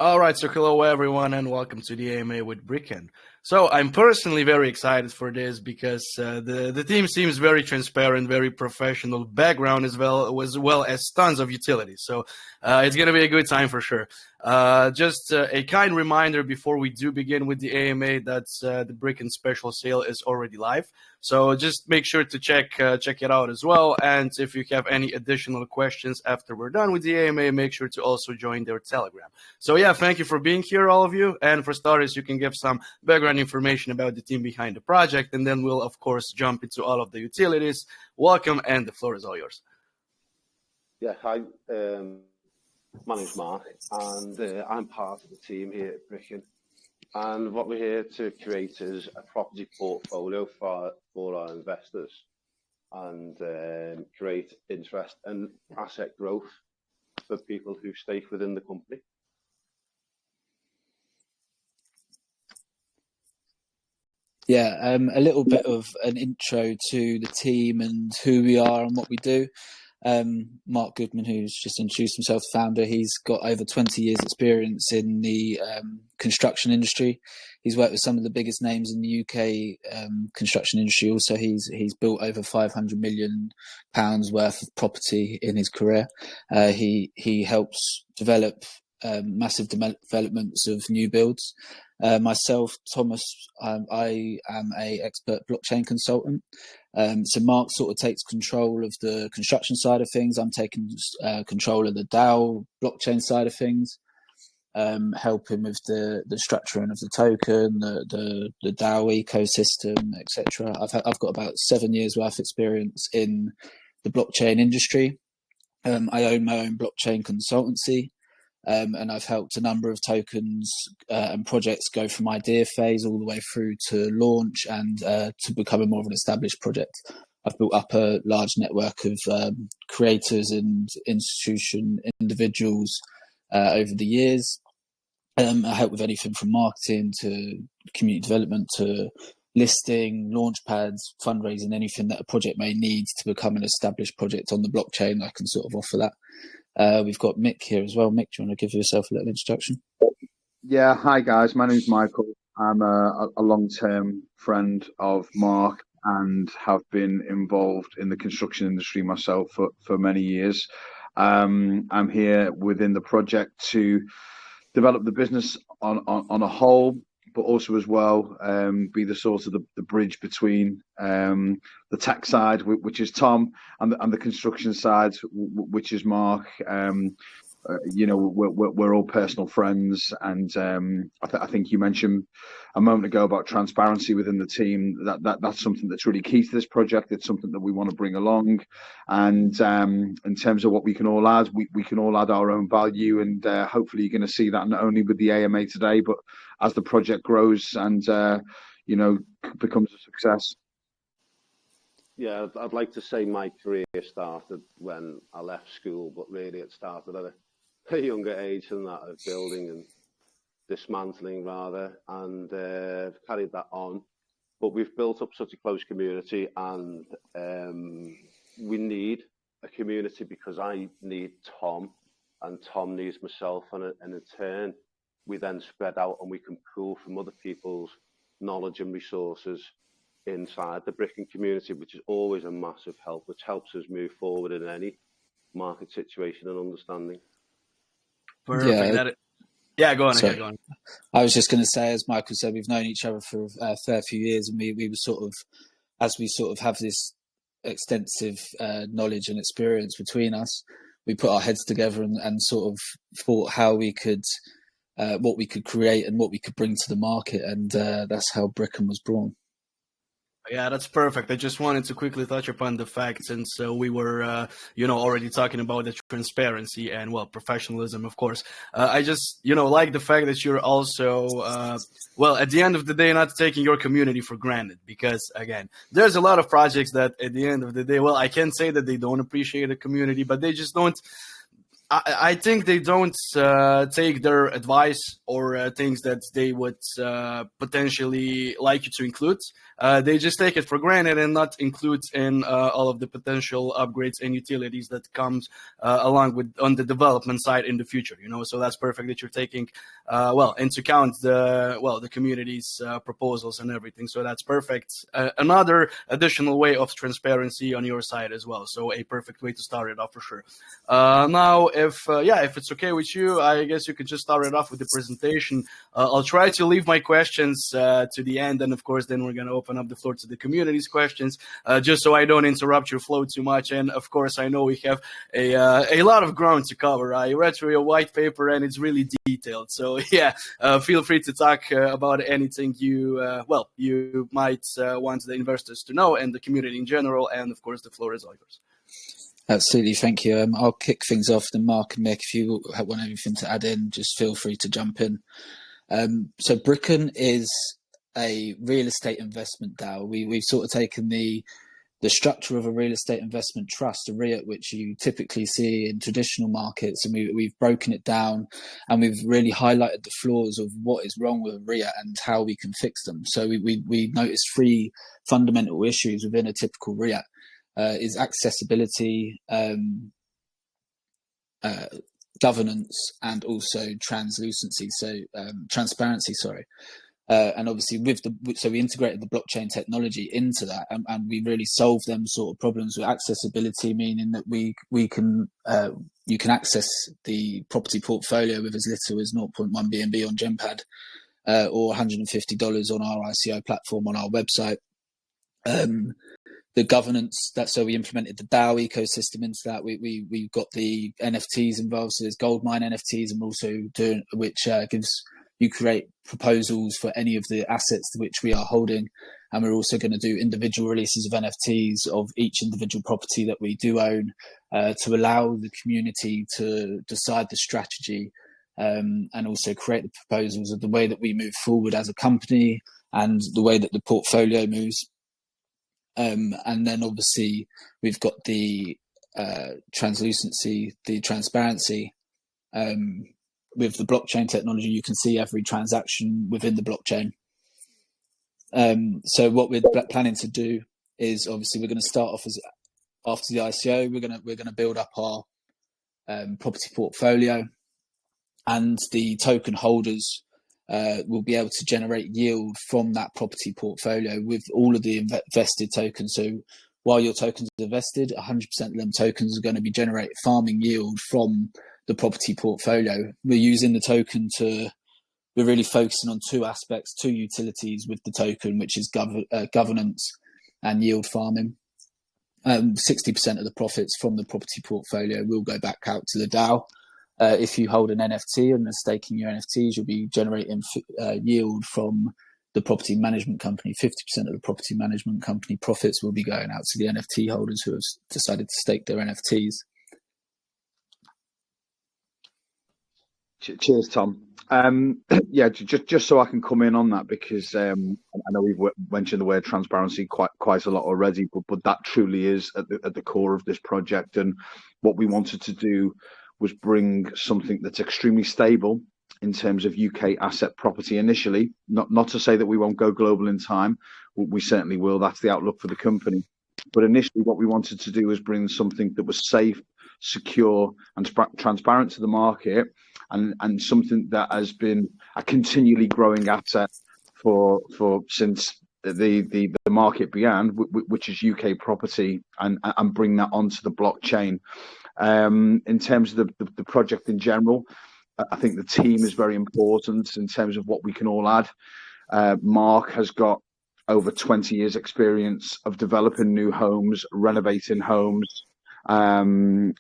All right, so hello everyone and welcome to the AMA with BRIKN. So I'm personally very excited for this because the team seems very transparent, very professional background as well as tons of utilities. So it's going to be a good time for sure. Just a kind reminder before we do begin with the AMA that the BRIKN special sale is already live. So just make sure to check it out as well. And if you have any additional questions after we're done with the AMA, make sure to also join their Telegram. So yeah, thank you for being here, all of you. And for starters, you can give some background information about the team behind the project, and then we'll of course jump into all of the utilities. Welcome, and the floor is all yours. Yeah, hi. My name's Mark, and I'm part of the team here at BRIKN. And what we're here to create is a property portfolio for our investors and create interest and asset growth for people who stake within the company. Yeah, a little bit of an intro to the team and who we are and what we do. Mark Goodman, who's just introduced himself, founder, he's got over 20 years experience in the construction industry. He's worked with some of the biggest names in the UK construction industry. Also, he's built over £500 million worth of property in his career. He helps develop massive developments of new builds. Myself, Thomas, I am a expert blockchain consultant. So Mark sort of takes control of the construction side of things. I'm taking control of the DAO blockchain side of things, helping with the structuring of the token, the DAO ecosystem, etc. I've got about 7 years worth of experience in the blockchain industry. I own my own blockchain consultancy. And I've helped a number of tokens and projects go from idea phase all the way through to launch and to becoming more of an established project. I've built up a large network of creators and individuals over the years. I help with anything from marketing to community development to listing, launch pads, fundraising, anything that a project may need to become an established project on the blockchain. I can sort of offer that. We've got Mick here as well. Mick, do you want to give yourself a little introduction? Yeah, hi guys. My name's Michael. I'm a long-term friend of Mark and have been involved in the construction industry myself for many years. I'm here within the project to develop the business on a whole, but also as well be the sort of the bridge between the tech side, which is Tom, and the construction side, which is Mark. We're all personal friends, and I think you mentioned a moment ago about transparency within the team. That's something that's really key to this project. It's something that we want to bring along, and in terms of what we can all add, we can all add our own value, and hopefully you're going to see that not only with the AMA today, but as the project grows and becomes a success. Yeah, I'd like to say my career started when I left school, but really it started at a younger age than that, of building and dismantling rather, and carried that on. But we've built up such a close community, and we need a community because I need Tom and Tom needs myself, and in turn we then spread out and we can pull from other people's knowledge and resources inside the BRIKN community, which is always a massive help, which helps us move forward in any market situation and understanding. Perfect. Yeah, go on. Sorry. Ahead, go on. I was just going to say, as Michael said, we've known each other for a fair few years, and we were sort of, as we sort of have this extensive knowledge and experience between us, we put our heads together and sort of thought how we could, what we could create and what we could bring to the market, and that's how BRIKN was born. Yeah, that's perfect. I just wanted to quickly touch upon the fact, since we were, already talking about the transparency and, professionalism, of course. I just, like the fact that you're also, at the end of the day, not taking your community for granted. Because, again, there's a lot of projects that at the end of the day, I can't say that they don't appreciate the community, but they just don't. I think they don't take their advice or things that they would potentially like you to include. they just take it for granted and not include in all of the potential upgrades and utilities that comes along with on the development side in the future. So that's perfect that you're taking into account the community's proposals and everything. So that's perfect. Another additional way of transparency on your side as well. So a perfect way to start it off for sure. Now, if it's okay with you, I guess you could just start it off with the presentation. I'll try to leave my questions to the end, and of course, then we're going to open up the floor to the community's questions, just so I don't interrupt your flow too much. And of course, I know we have a lot of ground to cover. I read through your white paper, and it's really detailed. So feel free to talk about anything you might want the investors to know and the community in general. And of course, the floor is all yours. Absolutely, thank you. I'll kick things off, then Mark and Mick, if you want anything to add in, just feel free to jump in. So BRIKN is a real estate investment DAO. We've sort of taken the structure of a real estate investment trust, a REIT, which you typically see in traditional markets, and we've broken it down, and we've really highlighted the flaws of what is wrong with a REIT and how we can fix them. So we noticed 3 fundamental issues within a typical REIT. Is accessibility, governance, and also transparency. And obviously, so we integrated the blockchain technology into that, and we really solved them sort of problems with accessibility, meaning that you can access the property portfolio with as little as 0.1 BNB on GemPad, or $150 on our ICO platform on our website. The governance, so we implemented the DAO ecosystem into that. We've got the NFTs involved, so there's goldmine NFTs, and we're also doing, which gives you create proposals for any of the assets which we are holding, and we're also going to do individual releases of NFTs of each individual property that we do own, to allow the community to decide the strategy, and also create the proposals of the way that we move forward as a company and the way that the portfolio moves. And then obviously we've got the transparency. With the blockchain technology, you can see every transaction within the blockchain. So what we're planning to do is, obviously, we're going to start off as after the ICO, we're going to build up our property portfolio, and the token holders will be able to generate yield from that property portfolio with all of the invested tokens. So while your tokens are vested, 100% of them tokens are going to be generating farming yield from the property portfolio. We're using the token we're really focusing on 2 aspects, 2 utilities with the token, which is governance and yield farming. 60% of the profits from the property portfolio will go back out to the DAO. If you hold an NFT and are staking your NFTs, you'll be generating yield from the property management company. 50% of the property management company profits will be going out to the NFT holders who have decided to stake their NFTs. Cheers, Tom. Just so I can come in on that, because I know we've mentioned the word transparency quite a lot already, but that truly is at the core of this project. And what we wanted to do was bring something that's extremely stable in terms of UK asset property initially. Not to say that we won't go global in time. We certainly will. That's the outlook for the company. But initially, what we wanted to do was bring something that was safe, secure, and transparent to the market, and something that has been a continually growing asset for since the market began, which is UK property, and bring that onto the blockchain. In terms of the project in general, I think the team is very important in terms of what we can all add. Mark has got over 20 years experience of developing new homes, renovating homes, and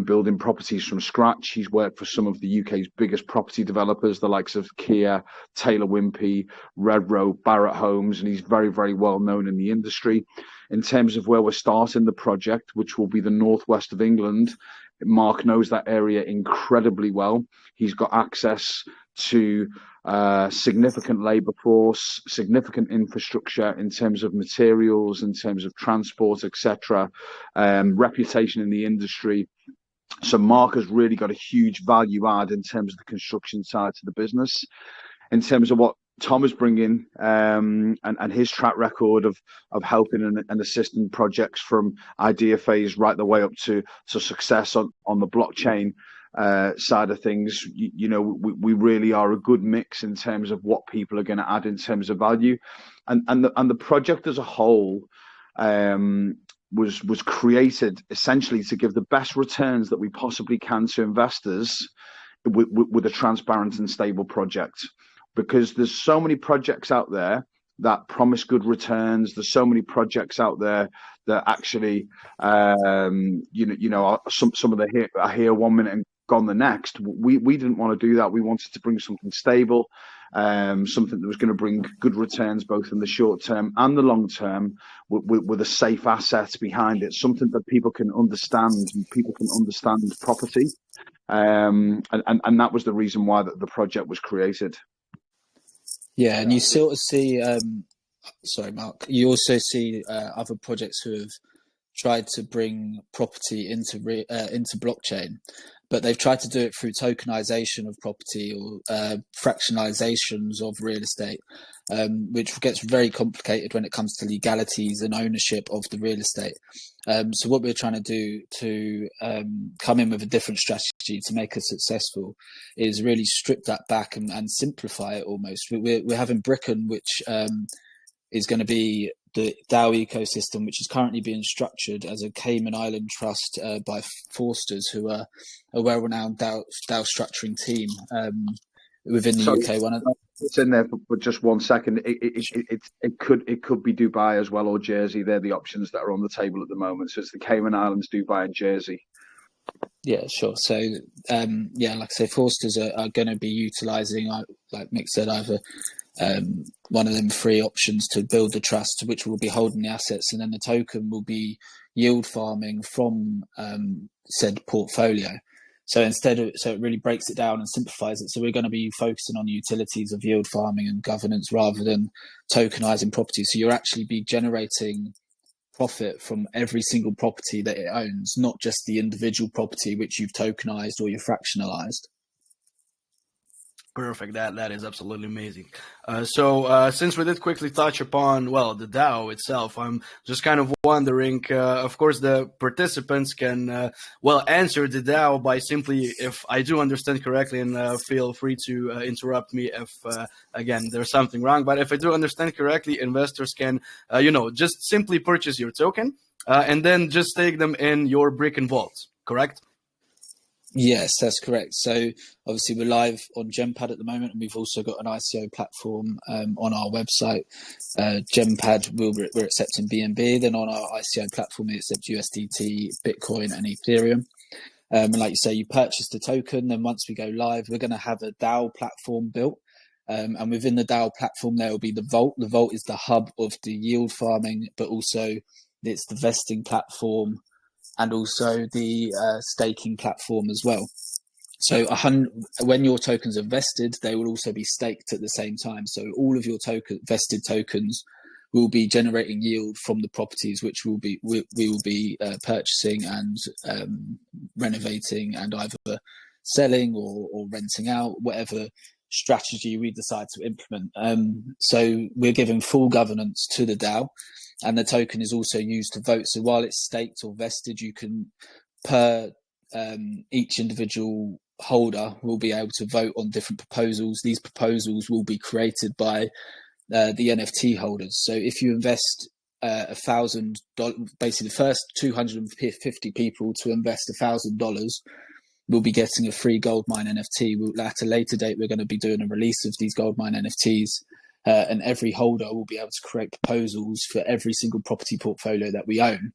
building properties from scratch. He's worked for some of the UK's biggest property developers, the likes of Kia, Taylor Wimpey, Redrow, Barratt Homes, and he's very, very well known in the industry. In terms of where we're starting the project, which will be the northwest of England, Mark knows that area incredibly well. He's got access to significant labour force, significant infrastructure in terms of materials, in terms of transport, etc., reputation in the industry. So Mark has really got a huge value add in terms of the construction side to the business. In terms of what Tom is bringing, and his track record of helping and assisting projects from idea phase right the way up to success on the blockchain side of things. We really are a good mix in terms of what people are going to add in terms of value, and the project as a whole was created essentially to give the best returns that we possibly can to investors with a transparent and stable project. Because there's so many projects out there that promise good returns. There's so many projects out there that actually, some of the are here 1 minute and gone the next. We didn't want to do that. We wanted to bring something stable, something that was going to bring good returns both in the short term and the long term, with a safe asset behind it. Something that people can understand and people can understand property, and that was the reason why the project was created. Yeah, and you sort of see, sorry, Mark, you also see other projects who have tried to bring property into blockchain, but they've tried to do it through tokenization of property or fractionalizations of real estate, which gets very complicated when it comes to legalities and ownership of the real estate. So what we're trying to do to come in with a different strategy to make us successful is really strip that back and simplify it almost. We're having BRIKN, which is going to be the DAO ecosystem, which is currently being structured as a Cayman Island trust by Forsters, who are a well-renowned DAO structuring team within the UK. It's in there for just 1 second. It could be Dubai as well, or Jersey. They're the options that are on the table at the moment. So it's the Cayman Islands, Dubai, and Jersey. Yeah, sure. So, like I say, Forsters are going to be utilising, like Mick said, either one of them 3 options to build the trust, which will be holding the assets, and then the token will be yield farming from said portfolio. So it really breaks it down and simplifies it. So we're going to be focusing on the utilities of yield farming and governance rather than tokenizing property. So you'll actually be generating profit from every single property that it owns, not just the individual property which you've tokenized or you've fractionalized. Perfect. That is absolutely amazing. So since we did quickly touch upon, the DAO itself, I'm just kind of wondering, of course, the participants can, answer the DAO by simply, if I do understand correctly, and feel free to interrupt me if, again, there's something wrong. But if I do understand correctly, investors can, just simply purchase your token and then just stake them in your BRIKN vaults, correct? Yes, that's correct. So obviously we're live on GemPad at the moment, and we've also got an ICO platform on our website. GemPad, we're accepting BNB. Then on our ICO platform, we accept USDT, Bitcoin, and Ethereum. And like you say, you purchase the token. Then once we go live, we're going to have a DAO platform built. And within the DAO platform, there will be the vault. The vault is the hub of the yield farming, but also it's the vesting platform, and also the staking platform as well. So when your tokens are vested, they will also be staked at the same time. So all of your vested tokens will be generating yield from the properties which we will be purchasing and renovating, and either selling or renting out, whatever strategy we decide to implement. So we're giving full governance to the DAO. And the token is also used to vote. So while it's staked or vested, you can, each individual holder will be able to vote on different proposals. These proposals will be created by the NFT holders. So if you invest $1,000, basically the first 250 people to invest $1,000 will be getting a free goldmine NFT. At a later date, we're going to be doing a release of these goldmine NFTs. And every holder will be able to create proposals for every single property portfolio that we own.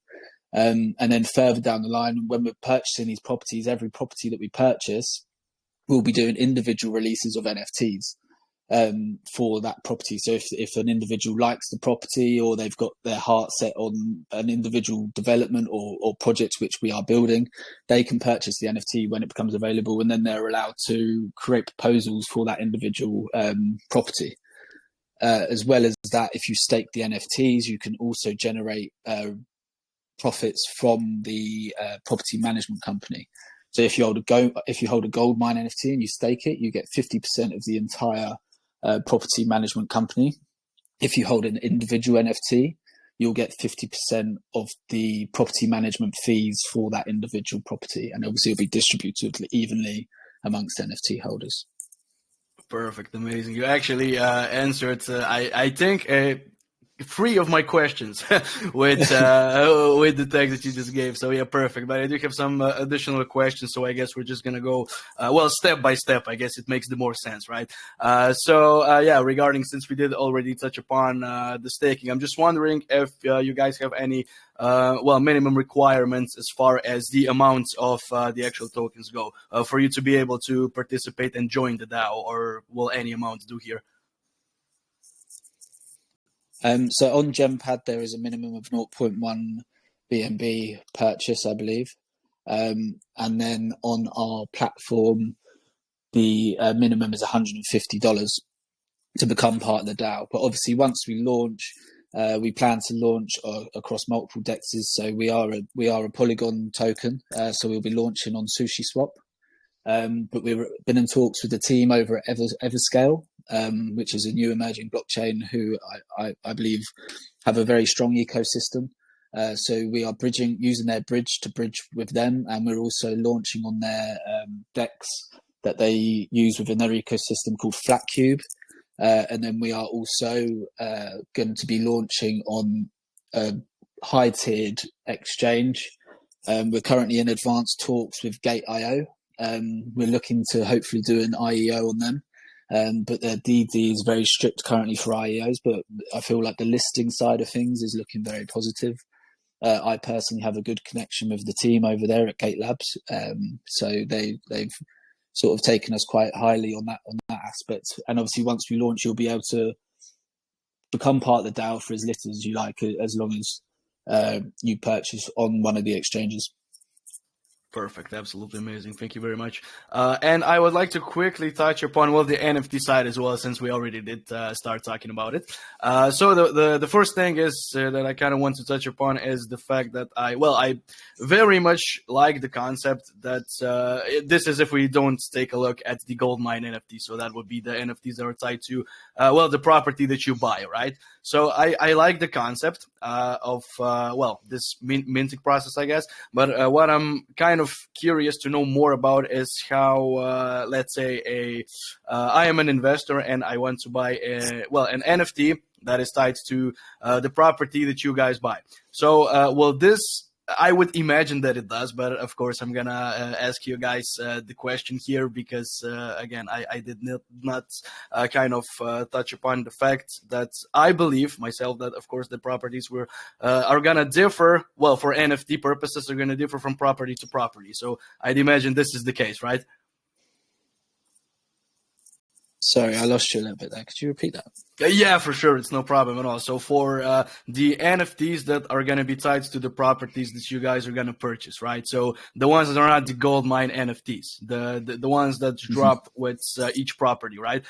And then further down the line, when we're purchasing these properties, every property that we purchase, we'll be doing individual releases of NFTs for that property. So if an individual likes the property, or they've got their heart set on an individual development or project which we are building, they can purchase the NFT when it becomes available, and then they're allowed to create proposals for that individual property. As well as that, if you stake the NFTs, you can also generate profits from the property management company. So if you hold a gold mine NFT and you stake it, you get 50% of the entire property management company. If you hold an individual NFT, you'll get 50% of the property management fees for that individual property. And obviously it'll be distributed evenly amongst NFT holders. Perfect. Amazing. You actually answered, I think, 3 of my questions with the text that you just gave. So yeah, perfect. But I do have some additional questions. So I guess we're just gonna go step by step. I guess it makes the more sense, right? Yeah, regarding, since we did already touch upon the staking, I'm just wondering if you guys have any minimum requirements as far as the amounts of the actual tokens go for you to be able to participate and join the DAO, or will any amount do here? So on GemPad, there is a minimum of 0.1 BNB purchase, I believe. And then on our platform, the minimum is $150 to become part of the DAO. But obviously, once we launch, we plan to launch across multiple dexes. So we are a Polygon token. So we'll be launching on SushiSwap. But we've been in talks with the team over at Everscale, which is a new emerging blockchain who I believe have a very strong ecosystem. So we are using their bridge to bridge with them, and we're also launching on their DEX that they use within their ecosystem called Flatcube. And then we are also going to be launching on a high-tiered exchange. We're currently in advanced talks with Gate.io. We're looking to hopefully do an IEO on them. But their DD is very strict currently for IEOs, but I feel like the listing side of things is looking very positive. I personally have a good connection with the team over there at Gate Labs. So they've sort of taken us quite highly on that aspect. And obviously once we launch, you'll be able to become part of the DAO for as little as you like, as long as you purchase on one of the exchanges. Perfect. Absolutely amazing. Thank you very much. And I would like to quickly touch upon, the NFT side as well, since we already did start talking about it. So the first thing is that I kind of want to touch upon is the fact that I very much like the concept that this is if we don't take a look at the goldmine NFT. So that would be the NFTs that are tied to, the property that you buy, right? So I like the concept of this minting process, I guess. But what I'm kind of curious to know more about is how, let's say, I am an investor and I want to buy an NFT that is tied to the property that you guys buy. So will this? I would imagine that it does, but of course I'm gonna ask you guys the question here because again I did not kind of touch upon the fact that I believe myself that of course the properties are gonna differ. Well, for NFT purposes, are gonna differ from property to property. So I'd imagine this is the case, right? Sorry, I lost you a little bit there. Could you repeat that? Yeah, for sure. It's no problem at all. So for the NFTs that are going to be tied to the properties that you guys are going to purchase, right? So the ones that are not the gold mine NFTs, the ones that drop with each property, right?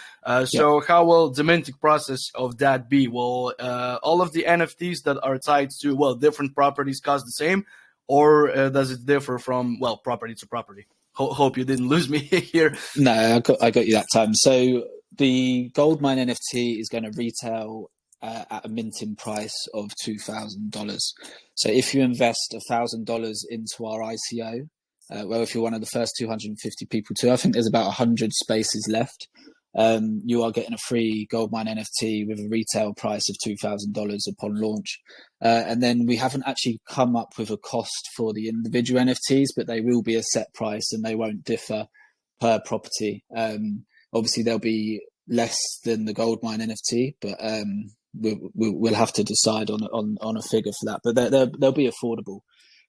So how will the minting process of that be? Will all of the NFTs that are tied to, different properties cost the same? Or does it differ from, property to property? Hope you didn't lose me here. No, I got you that time. So the goldmine NFT is going to retail at a minting price of $2,000. So if you invest $1,000 into our ICO, if you're one of the first 250 people I think there's about 100 spaces left. You are getting a free goldmine NFT with a retail price of $2,000 upon launch. And then we haven't actually come up with a cost for the individual NFTs, but they will be a set price and they won't differ per property. Obviously, they'll be less than the goldmine NFT, but we'll have to decide on a figure for that. But they'll be affordable.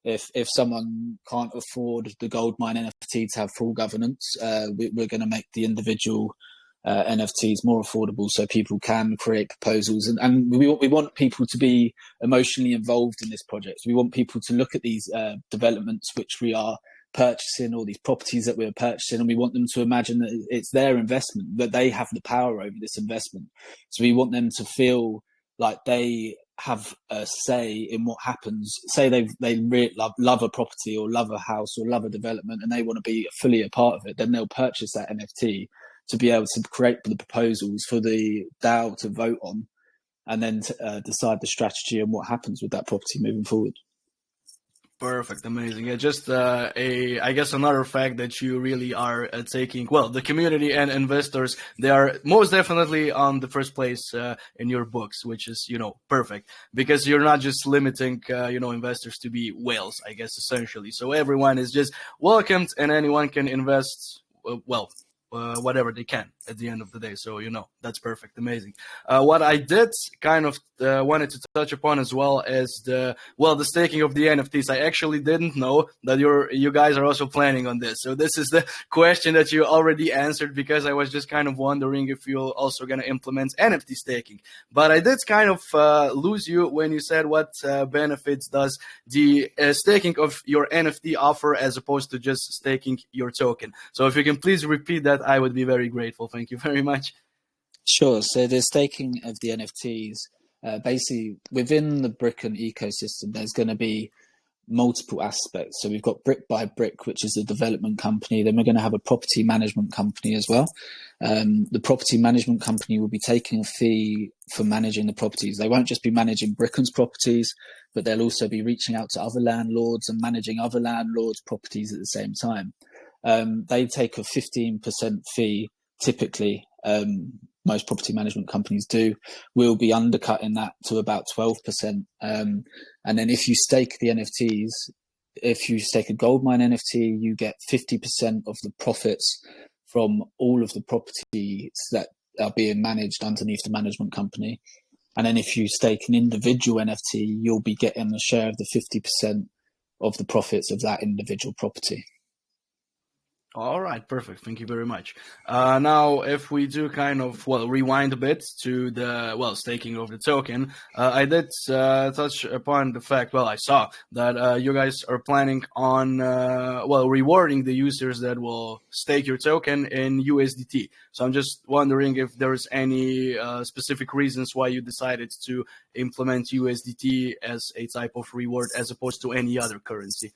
If someone can't afford the goldmine NFT to have full governance, we're going to make the individual NFTs more affordable so people can create proposals. And we want people to be emotionally involved in this project. We want people to look at these developments which we are purchasing, or these properties that we're purchasing, and we want them to imagine that it's their investment, that they have the power over this investment. So we want them to feel like they have a say in what happens. Say they love a property or love a house or love a development and they want to be fully a part of it, then they'll purchase that NFT to be able to create the proposals for the DAO to vote on, and then decide the strategy and what happens with that property moving forward. Perfect, amazing. Yeah, just I guess another fact that you really are taking, well, the community and investors, they are most definitely on the first place in your books, which is, perfect, because you're not just limiting, investors to be whales, I guess, essentially. So everyone is just welcomed and anyone can invest, whatever they can at the end of the day. So, that's perfect. Amazing. What I did kind of wanted to touch upon as well is the staking of the NFTs. I actually didn't know that you guys are also planning on this. So this is the question that you already answered, because I was just kind of wondering if you're also going to implement NFT staking. But I did kind of lose you when you said what benefits does the staking of your NFT offer as opposed to just staking your token. So if you can please repeat that, I would be very grateful. Thank you very much. Sure. So the staking of the NFTs, basically within the BRIKN ecosystem, there's going to be multiple aspects. So we've got Brick by Brick, which is a development company. Then we're going to have a property management company as well. The property management company will be taking a fee for managing the properties. They won't just be managing BRIKN's properties, but they'll also be reaching out to other landlords and managing other landlords' properties at the same time. They take a 15% fee typically. Most property management companies do. We'll be undercutting that to about 12%. And then if you stake the NFTs, if you stake a goldmine NFT, you get 50% of the profits from all of the properties that are being managed underneath the management company. And then if you stake an individual NFT, you'll be getting a share of the 50% of the profits of that individual property. All right, perfect. Thank you very much. Now, if we do kind of, rewind a bit to the, staking of the token, I did touch upon the fact, I saw that you guys are planning on, rewarding the users that will stake your token in USDT. So I'm just wondering if there's any specific reasons why you decided to implement USDT as a type of reward as opposed to any other currency.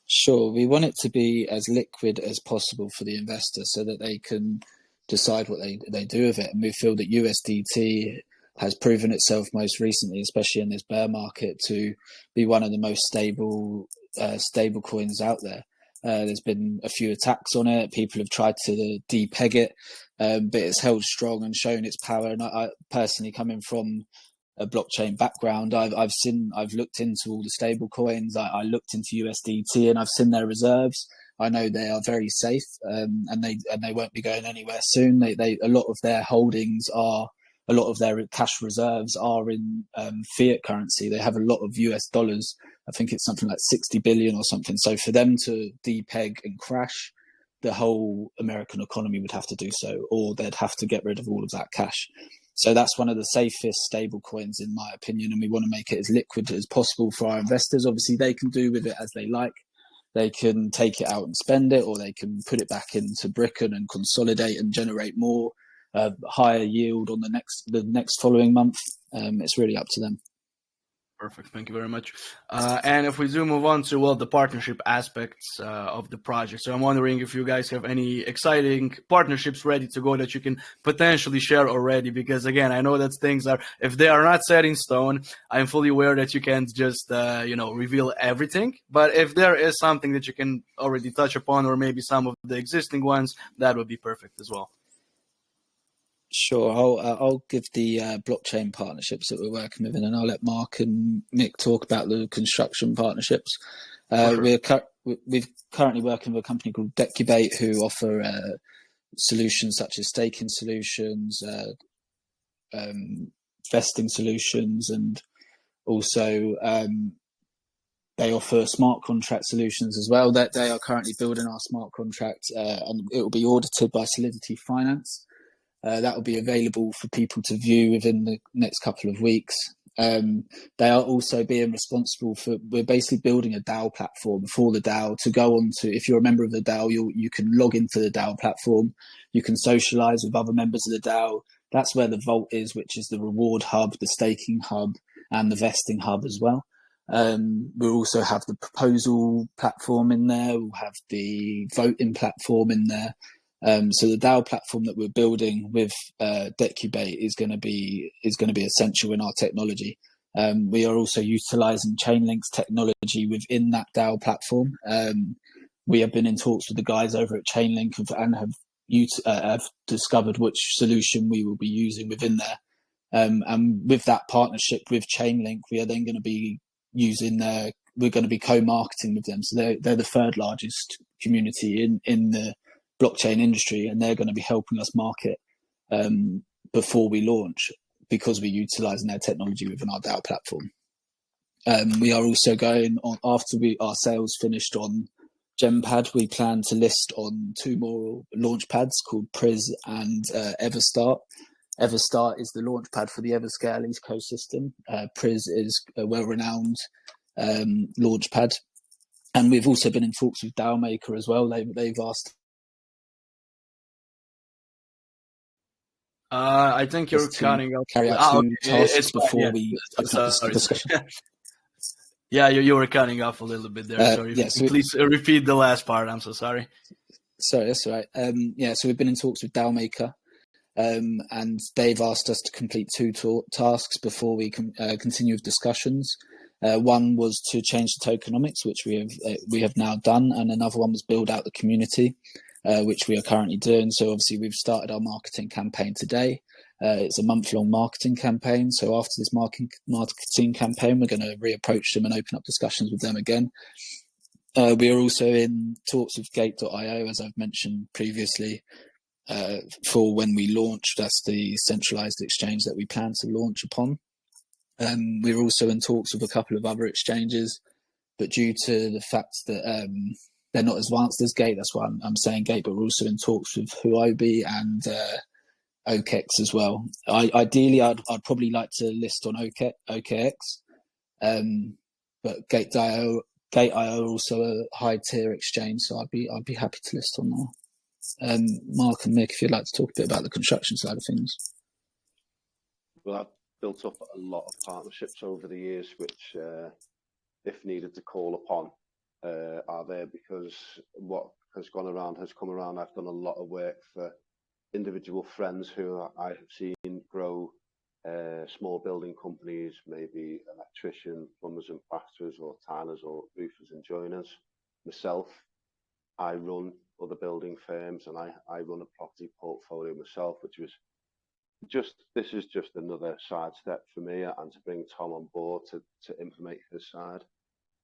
Sure. We want it to be as liquid as possible for the investor so that they can decide what they do with it. And we feel that USDT has proven itself most recently, especially in this bear market, to be one of the most stable coins out there. There's been a few attacks on it. People have tried to depeg it, but it's held strong and shown its power. And I personally, coming from a blockchain background, I've looked into all the stable coins. I looked into USDT and I've seen their reserves. I know they are very safe, and they won't be going anywhere soon. A lot of their holdings are, a lot of their cash reserves are in fiat currency. They have a lot of US dollars. I think it's something like 60 billion or something. So for them to depeg and crash, the whole American economy would have to do so, or they'd have to get rid of all of that cash. So that's one of the safest stable coins, in my opinion, and we want to make it as liquid as possible for our investors. Obviously, they can do with it as they like. They can take it out and spend it, or they can put it back into BRIKN and consolidate and generate more higher yield on the next following month. It's really up to them. Perfect. Thank you very much. And if we do move on to, the partnership aspects of the project. So I'm wondering if you guys have any exciting partnerships ready to go that you can potentially share already. Because again, I know that things are, if they are not set in stone, I'm fully aware that you can't just, reveal everything. But if there is something that you can already touch upon, or maybe some of the existing ones, that would be perfect as well. Sure, I'll give the blockchain partnerships that we're working with, and then I'll let Mark and Nick talk about the construction partnerships. Sure. We're currently working with a company called Decubate, who offer solutions such as staking solutions, vesting solutions, and also they offer smart contract solutions as well. That they are currently building our smart contract, and it will be audited by Solidity Finance. That will be available for people to view within the next couple of weeks. They are also being responsible for, we're basically building a DAO platform for the DAO to go on to. If you're a member of the DAO, you can log into the DAO platform. You can socialize with other members of the DAO. That's where the vault is, which is the reward hub, the staking hub, and the vesting hub as well. We'll also have the proposal platform in there. We'll have the voting platform in there. So the DAO platform that we're building with Decubate is going to be essential in our technology. We are also utilising Chainlink's technology within that DAO platform. We have been in talks with the guys over at Chainlink and have discovered which solution we will be using within there. And with that partnership with Chainlink, we are then going to be we're going to be co-marketing with them. So they're the third largest community in the blockchain industry, and they're going to be helping us market before we launch, because we're utilising their technology within our DAO platform. We are also going on, after our sales finished on GemPad, we plan to list on 2 more launch pads called Priz and Everstart. Everstart is the launch pad for the Everscale ecosystem. Priz is a well-renowned launch pad. And we've also been in talks with DAOmaker as well. They've asked. I think you're cutting off. Carry out 2 tasks before we open up the discussion. Yeah, you were cutting off a little bit there. Sorry. Please repeat the last part. I'm so sorry. Sorry, that's all right. So we've been in talks with DAOmaker, and they've asked us to complete 2 tasks before we can continue with discussions. One was to change the tokenomics, which we have now done, and another one was build out the community, which we are currently doing. So obviously we've started our marketing campaign today. It's a month-long marketing campaign. So after this marketing campaign, we're going to reapproach them and open up discussions with them again. We are also in talks with Gate.io, as I've mentioned previously, for when we launch. That's the centralized exchange that we plan to launch upon. We're also in talks with a couple of other exchanges, but due to the fact that they're not as advanced as Gate, that's why I'm saying Gate, but we're also in talks with Huobi and OKEX as well. Ideally, I'd probably like to list on OKEX, but Gate.io are also a high tier exchange, so I'd be happy to list on there. Mark and Mick, if you'd like to talk a bit about the construction side of things. Well, I've built up a lot of partnerships over the years, which, if needed to call upon, are there, because what has gone around has come around. I've done a lot of work for individual friends who I have seen grow small building companies, maybe electrician, plumbers and plasterers, or tilers, or roofers and joiners. Myself, I run other building firms, and I run a property portfolio myself, which was this is just another side step for me, and to bring Tom on board to implement his side.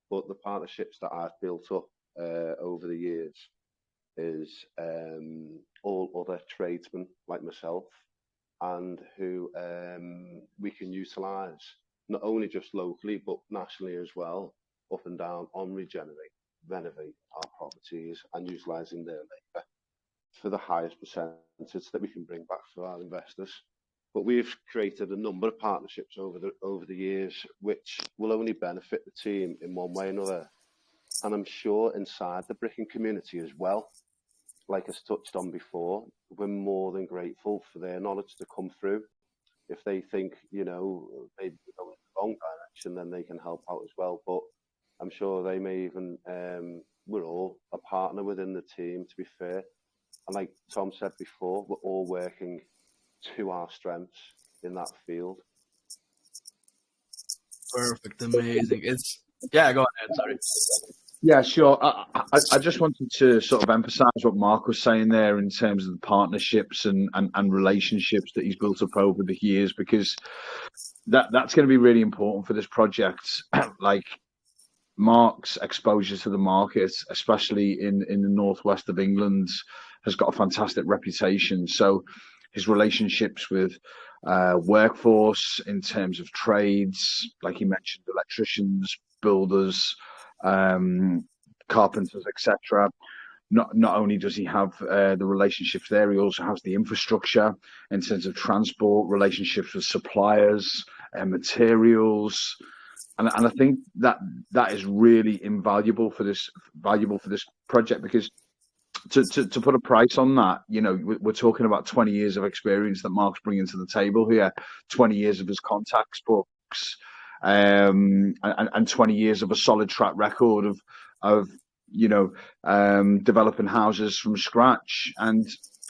But the partnerships that I've built up over the years is all other tradesmen like myself, and who we can utilise not only just locally but nationally as well, up and down, on renovate our properties, and utilising their labour for the highest percentage that we can bring back for our investors. But we've created a number of partnerships over the years, which will only benefit the team in one way or another. And I'm sure inside the BRIKN community as well, like I touched on before, we're more than grateful for their knowledge to come through. If they think, maybe we're going in the wrong direction, then they can help out as well. But I'm sure they may even, we're all a partner within the team, to be fair. And like Tom said before, we're all working to our strengths in that field. Perfect, amazing. Go ahead, sorry. Yeah, sure. I just wanted to sort of emphasise what Mark was saying there in terms of the partnerships and relationships that he's built up over the years, because that's going to be really important for this project. Like Mark's exposure to the market, especially in the northwest of England, has got a fantastic reputation. So his relationships with workforce in terms of trades, like he mentioned, electricians, builders, carpenters, etc. Not only does he have the relationships there, he also has the infrastructure in terms of transport, relationships with suppliers, materials, and I think that is really invaluable for this project, because to put a price on that, we're talking about 20 years of experience that Mark's bringing to the table here, 20 years of his contacts books, and 20 years of a solid track record of developing houses from scratch. And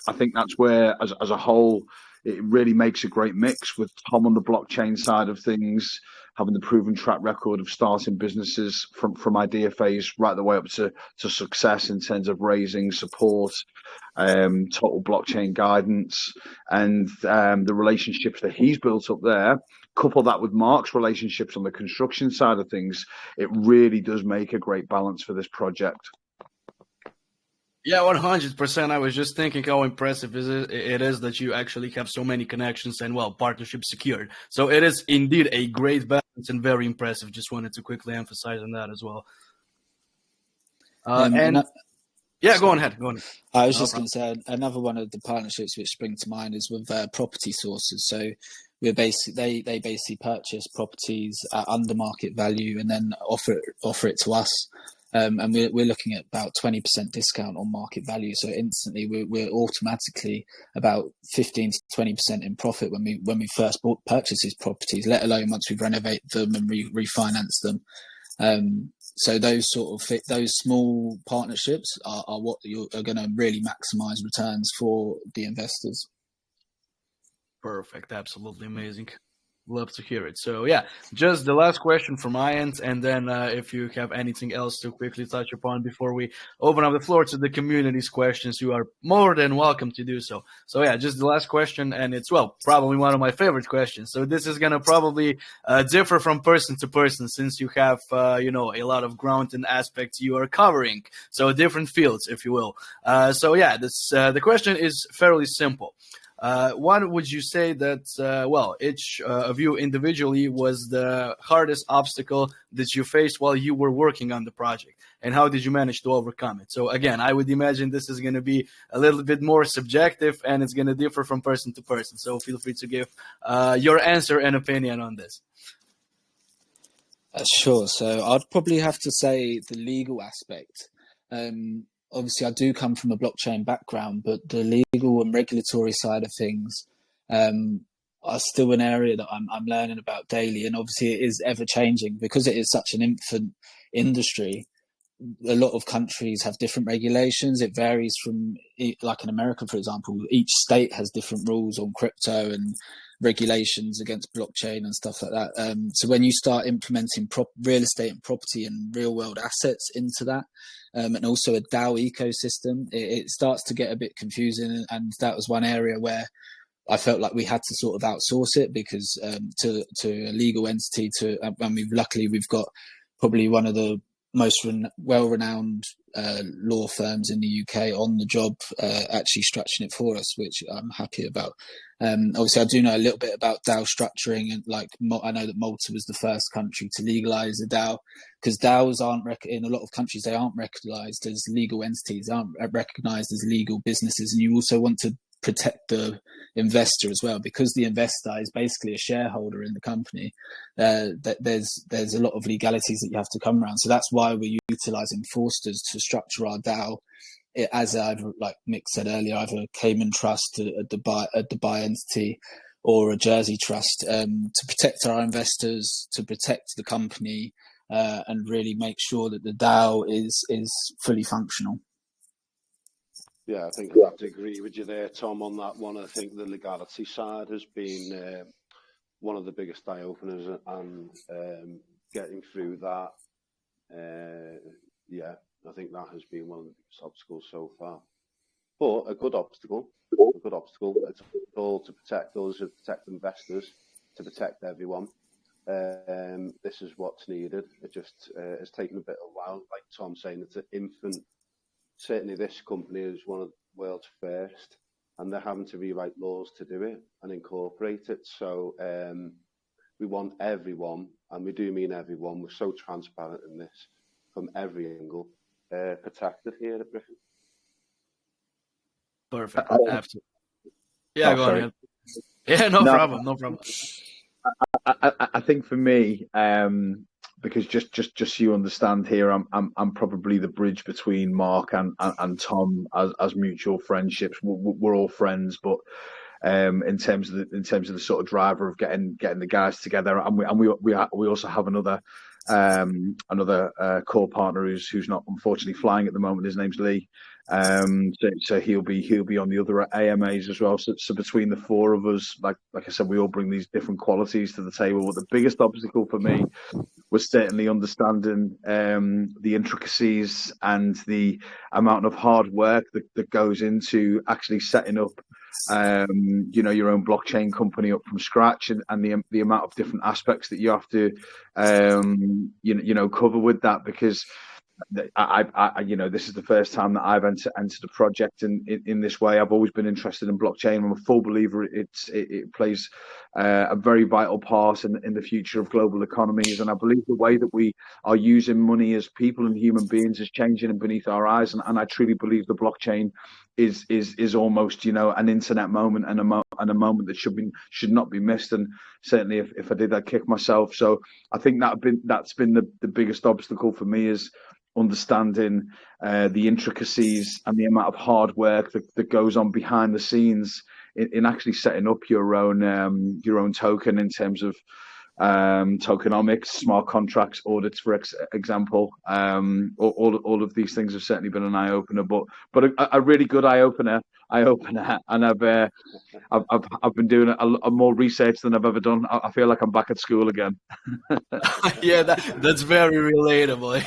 I think that's where, as a whole, it really makes a great mix with Tom on the blockchain side of things, having the proven track record of starting businesses from idea phase right the way up to success in terms of raising support, total blockchain guidance, and the relationships that he's built up there. Couple that with Mark's relationships on the construction side of things, it really does make a great balance for this project. Yeah, 100%. I was just thinking how impressive it is that you actually have so many connections and, well, partnerships secured. So it is indeed a great balance and very impressive. Just wanted to quickly emphasize on that as well. Yeah, go on ahead. I was just going to say another one of the partnerships which spring to mind is with property sources. So we're basically they basically purchase properties at under market value and then offer it to us. And we're looking at about 20% discount on market value. So instantly we're automatically about 15 to 20% in profit when we first purchase these properties, let alone once we renovate them and refinance them. So those those small partnerships are what are going to really maximize returns for the investors. Perfect. Absolutely amazing. Love to hear it. So yeah, just the last question from my end, and then if you have anything else to quickly touch upon before we open up the floor to the community's questions, you are more than welcome to do so. So yeah, just the last question, and it's, well, probably one of my favorite questions. So this is gonna probably differ from person to person, since you have a lot of ground and aspects you are covering, so different fields, if you will. So yeah, the question is fairly simple. What would you say that, each of you individually was the hardest obstacle that you faced while you were working on the project, and how did you manage to overcome it? So again, I would imagine this is going to be a little bit more subjective, and it's going to differ from person to person. So feel free to give your answer and opinion on this. Sure. So I'd probably have to say the legal aspect. Obviously, I do come from a blockchain background, but the legal and regulatory side of things are still an area that I'm learning about daily. And obviously, it is ever changing because it is such an infant industry. A lot of countries have different regulations. It varies from, like in America, for example, each state has different rules on crypto and regulations against blockchain and stuff like that. So when you start implementing real estate and property and real world assets into that, and also a DAO ecosystem, it starts to get a bit confusing. And that was one area where I felt like we had to sort of outsource it, because to a legal entity, and we've got probably one of the most well-renowned law firms in the UK on the job, actually structuring it for us, which I'm happy about. Obviously, I do know a little bit about DAO structuring, and I know that Malta was the first country to legalize a DAO, because DAOs in a lot of countries, they aren't recognized as legal entities, aren't recognized as legal businesses, and you also want to protect the investor as well, because the investor is basically a shareholder in the company. That there's a lot of legalities that you have to come around. So that's why we're utilizing Forsters to structure our DAO as like Mick said earlier, either a Cayman trust, a Dubai entity, or a Jersey trust, to protect our investors, to protect the company, and really make sure that the DAO is fully functional. Yeah, I think I have to agree with you there, Tom, on that one. I think the legality side has been one of the biggest eye openers, and getting through that, I think that has been one of the biggest obstacles so far. But a good obstacle. It's all to protect us, to protect investors, to protect everyone. This is what's needed. It just has taken a bit of a while. Like Tom saying, it's an infant. Certainly this company is one of the world's first, and they're having to rewrite laws to do it and incorporate it. So we want everyone, and we do mean everyone, we're so transparent in this from every angle, protected here at BRIKN. Perfect. Absolutely. Yeah, go ahead. Yeah, no problem. I think for me, because just so you understand here, I'm probably the bridge between Mark and Tom as mutual friendships. We're all friends, but in terms of the sort of driver of getting the guys together, and we also have another another core partner who's not unfortunately flying at the moment. His name's Lee. So he'll be on the other AMAs as well. So between the four of us, like I said, we all bring these different qualities to the table. But the biggest obstacle for me was certainly understanding the intricacies and the amount of hard work that goes into actually setting up your own blockchain company up from scratch, and the amount of different aspects that you have to cover with that, because this is the first time that I've entered a project in this way. I've always been interested in blockchain. I'm a full believer it plays a very vital part in the future of global economies, and I believe the way that we are using money as people and human beings is changing beneath our eyes, and I truly believe the blockchain is almost an internet moment, and a moment that should not be missed. And certainly if I did, I'd kick myself. So I think that's been the biggest obstacle for me, is understanding the intricacies and the amount of hard work that goes on behind the scenes in actually setting up your own token, in terms of tokenomics, smart contracts, audits, for example. All of these things have certainly been an eye opener, but a really good eye opener, and I've been doing a more research than I've ever done. I feel like I'm back at school again. Yeah, that's very relatable.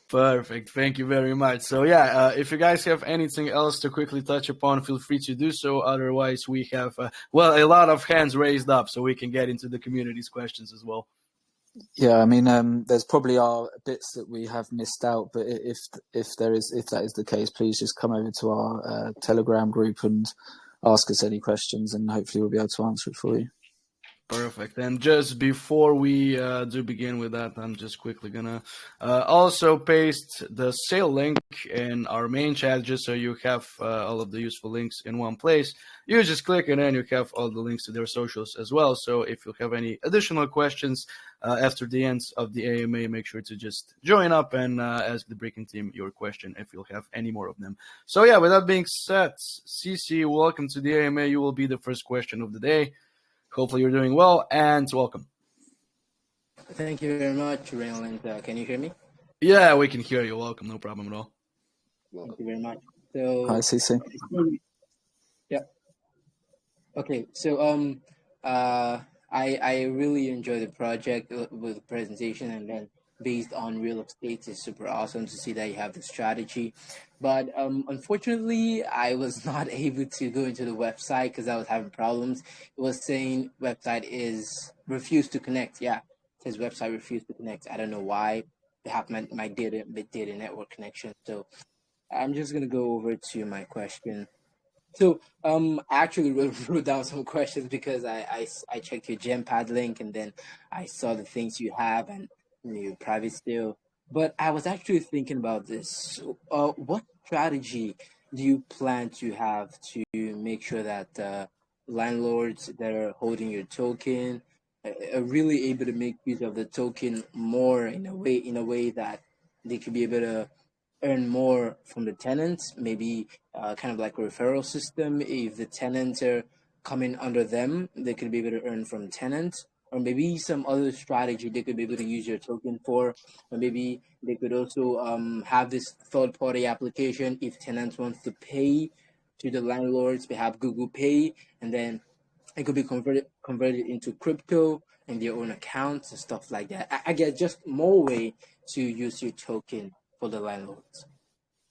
Perfect. Thank you very much. So yeah, if you guys have anything else to quickly touch upon, feel free to do so. Otherwise, we have, a lot of hands raised up, so we can get into the community's questions as well. Yeah, I mean, there's probably are bits that we have missed out, but if that is the case, please just come over to our Telegram group and ask us any questions, and hopefully we'll be able to answer it for you. Perfect. And just before we do begin with that, I'm just quickly gonna also paste the sale link in our main chat, just so you have all of the useful links in one place. You just click and then you have all the links to their socials as well. So if you have any additional questions after the end of the AMA, make sure to just join up and ask the BRIKN team your question if you'll have any more of them. So yeah, with that being said, CC, welcome to the AMA. You will be the first question of the day. Hopefully you're doing well, and welcome. Thank you very much, Raylan. Can you hear me? Yeah, we can hear you. Welcome. No problem at all. Thank you very much. So, Hi, CC. Yeah. Okay. So, I really enjoy the project with the presentation, and then based on real estate is super awesome to see that you have the strategy. But unfortunately, I was not able to go into the website because I was having problems. It was saying website is refused to connect. Yeah, it says website refused to connect. I don't know why. Perhaps my data network connection. So I'm just gonna go over to my question. So I actually wrote down some questions because I checked your GemPad link, and then I saw the things you have and your private still. But I was actually thinking about this. What strategy do you plan to have to make sure that landlords that are holding your token are really able to make use of the token more in a way that they could be able to earn more from the tenants, maybe kind of like a referral system. If the tenants are coming under them, they could be able to earn from tenants, or maybe some other strategy they could be able to use your token for, or maybe they could also have this third-party application if tenants wants to pay to the landlords. They have Google Pay, and then it could be converted into crypto in their own accounts and stuff like that. I guess just more way to use your token for the landlords.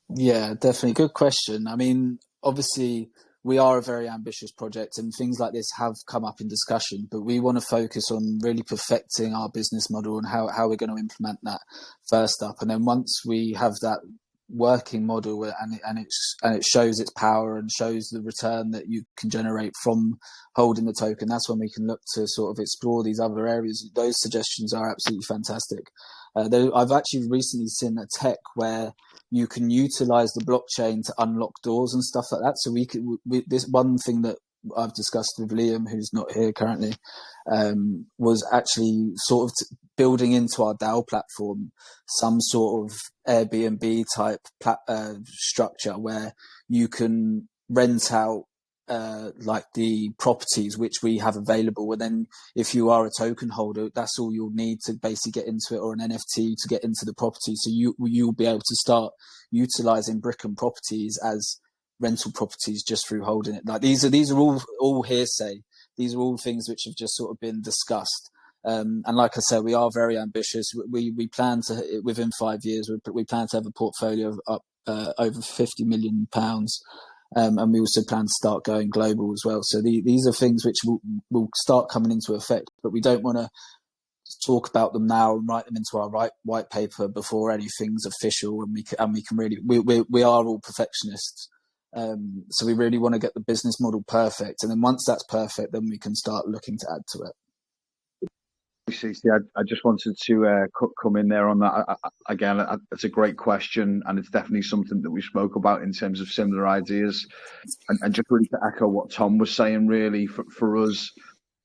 Yeah, definitely. Good question. I mean, obviously, we are a very ambitious project, and things like this have come up in discussion, but we want to focus on really perfecting our business model and how we're going to implement that first up. And then once we have that working model and it shows its power and shows the return that you can generate from holding the token, that's when we can look to sort of explore these other areas. Those suggestions are absolutely fantastic. I've actually recently seen a tech where you can utilize the blockchain to unlock doors and stuff like that. So this one thing that I've discussed with Liam, who's not here currently, was actually sort of building into our DAO platform some sort of Airbnb type structure where you can rent out like the properties which we have available, and then if you are a token holder, that's all you'll need to basically get into it, or an NFT to get into the property. So you'll be able to start utilizing BRIKN properties as rental properties just through holding it. Like these are all hearsay. These are all things which have just sort of been discussed. And like I said, we are very ambitious. We plan to, within 5 years, we plan to have a portfolio of up over £50 million. And we also plan to start going global as well. So these are things which will start coming into effect, but we don't want to talk about them now and write them into our white paper before anything's official. And we can really, we are all perfectionists. So we really want to get the business model perfect. And then once that's perfect, then we can start looking to add to it. I just wanted to come in there on that. Again, it's a great question, and it's definitely something that we spoke about in terms of similar ideas. And just really to echo what Tom was saying, really, for us,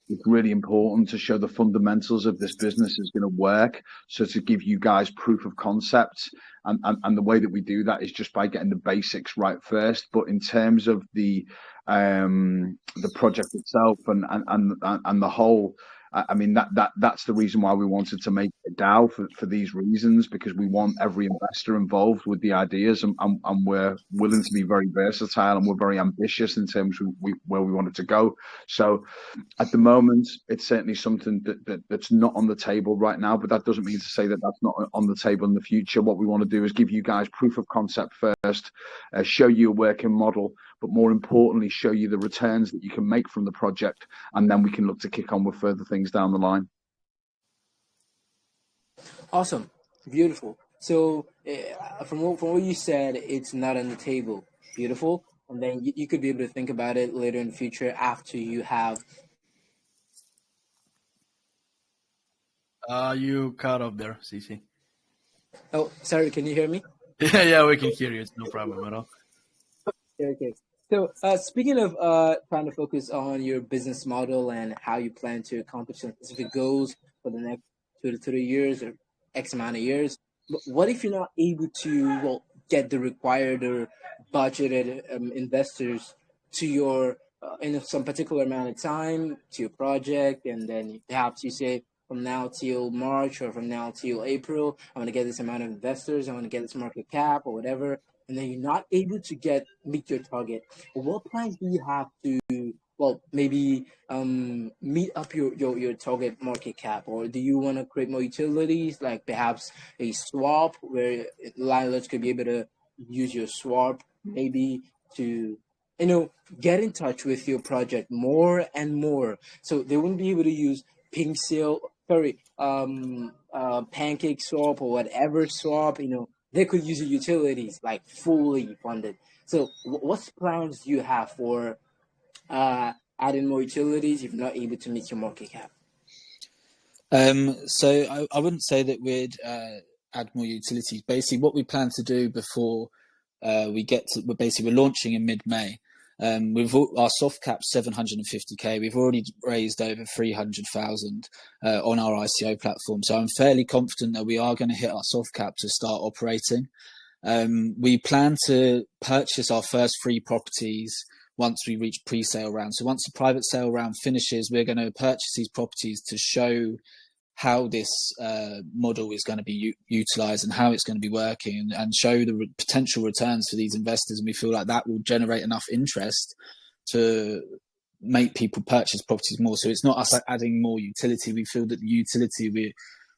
it's really important to show the fundamentals of this business is going to work. So to give you guys proof of concept, and the way that we do that is just by getting the basics right first. But in terms of the project itself and the whole, I mean, that's the reason why we wanted to make a DAO for these reasons, because we want every investor involved with the ideas, and we're willing to be very versatile, and we're very ambitious in terms of where we want it to go. So at the moment, it's certainly something that's not on the table right now, but that doesn't mean to say that that's not on the table in the future. What we want to do is give you guys proof of concept first, show you a working model, but more importantly, show you the returns that you can make from the project, and then we can look to kick on with further things down the line. Awesome, beautiful. So from what you said, it's not on the table. Beautiful. And then you could be able to think about it later in the future after you have. You cut off there, CC. Oh, sorry. Can you hear me? Yeah, we can hear you. It's no problem at all. Okay. So speaking of trying to focus on your business model and how you plan to accomplish some specific goals for the next 2 to 3 years or X amount of years, but what if you're not able to get the required or budgeted investors to your in some particular amount of time to your project, and then perhaps you say from now till March or from now till April, I want to get this amount of investors, I want to get this market cap or whatever, and then you're not able to meet your target, what plans do you have to maybe meet up your target market cap? Or do you want to create more utilities, like perhaps a swap where landlords could be able to use your swap maybe to get in touch with your project more and more, so they wouldn't be able to use pancake swap or whatever swap, they could use your utilities like fully funded. So what plans do you have for adding more utilities if you're not able to meet your market cap? So I wouldn't say that we'd add more utilities. Basically, what we plan to do before we're launching in mid-May. Our soft cap 750k. We've already raised over 300,000 on our ICO platform. So I'm fairly confident that we are going to hit our soft cap to start operating. We plan to purchase our first 3 properties once we reach pre-sale round. So once the private sale round finishes, we're going to purchase these properties to show how this model is going to be utilized and how it's going to be working, and show the potential returns for these investors. And we feel like that will generate enough interest to make people purchase properties more. So it's not us adding more utility. We feel that the utility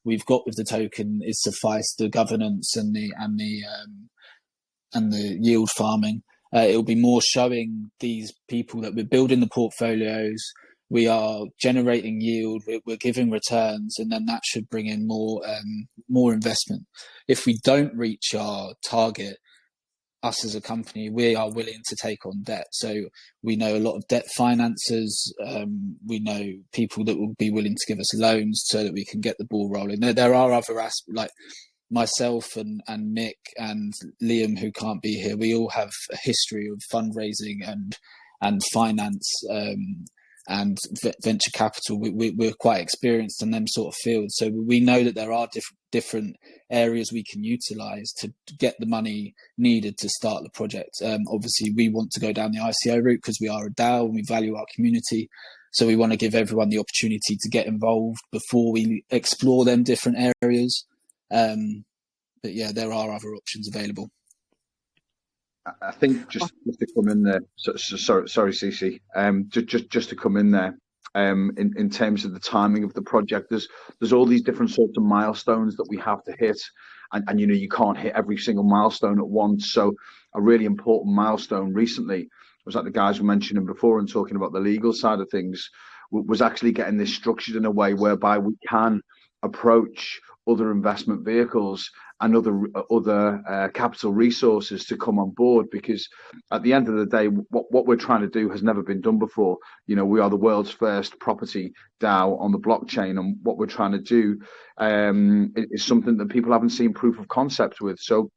we've got with the token is suffice. The governance and the yield farming. It'll be more showing these people that we're building the portfolios, we are generating yield, we're giving returns, and then that should bring in more investment. If we don't reach our target, us as a company, we are willing to take on debt. So we know a lot of debt financiers. We know people that will be willing to give us loans so that we can get the ball rolling. There are other aspects, like myself and Nick and Liam, who can't be here. We all have a history of fundraising and finance and venture capital. We're quite experienced in them sort of fields. So we know that there are different areas we can utilize to get the money needed to start the project. Obviously, we want to go down the ICO route because we are a DAO and we value our community. So we want to give everyone the opportunity to get involved before we explore them different areas. But yeah, there are other options available. I think just to come in there, sorry, Cece, just to come in there, in terms of the timing of the project, there's all these different sorts of milestones that we have to hit, and you can't hit every single milestone at once. So a really important milestone recently was, like the guys were mentioning before and talking about the legal side of things, was actually getting this structured in a way whereby we can approach other investment vehicles and other capital resources to come on board, because at the end of the day, what we're trying to do has never been done before. We are the world's first property DAO on the blockchain, and what we're trying to do is something that people haven't seen proof of concept with. So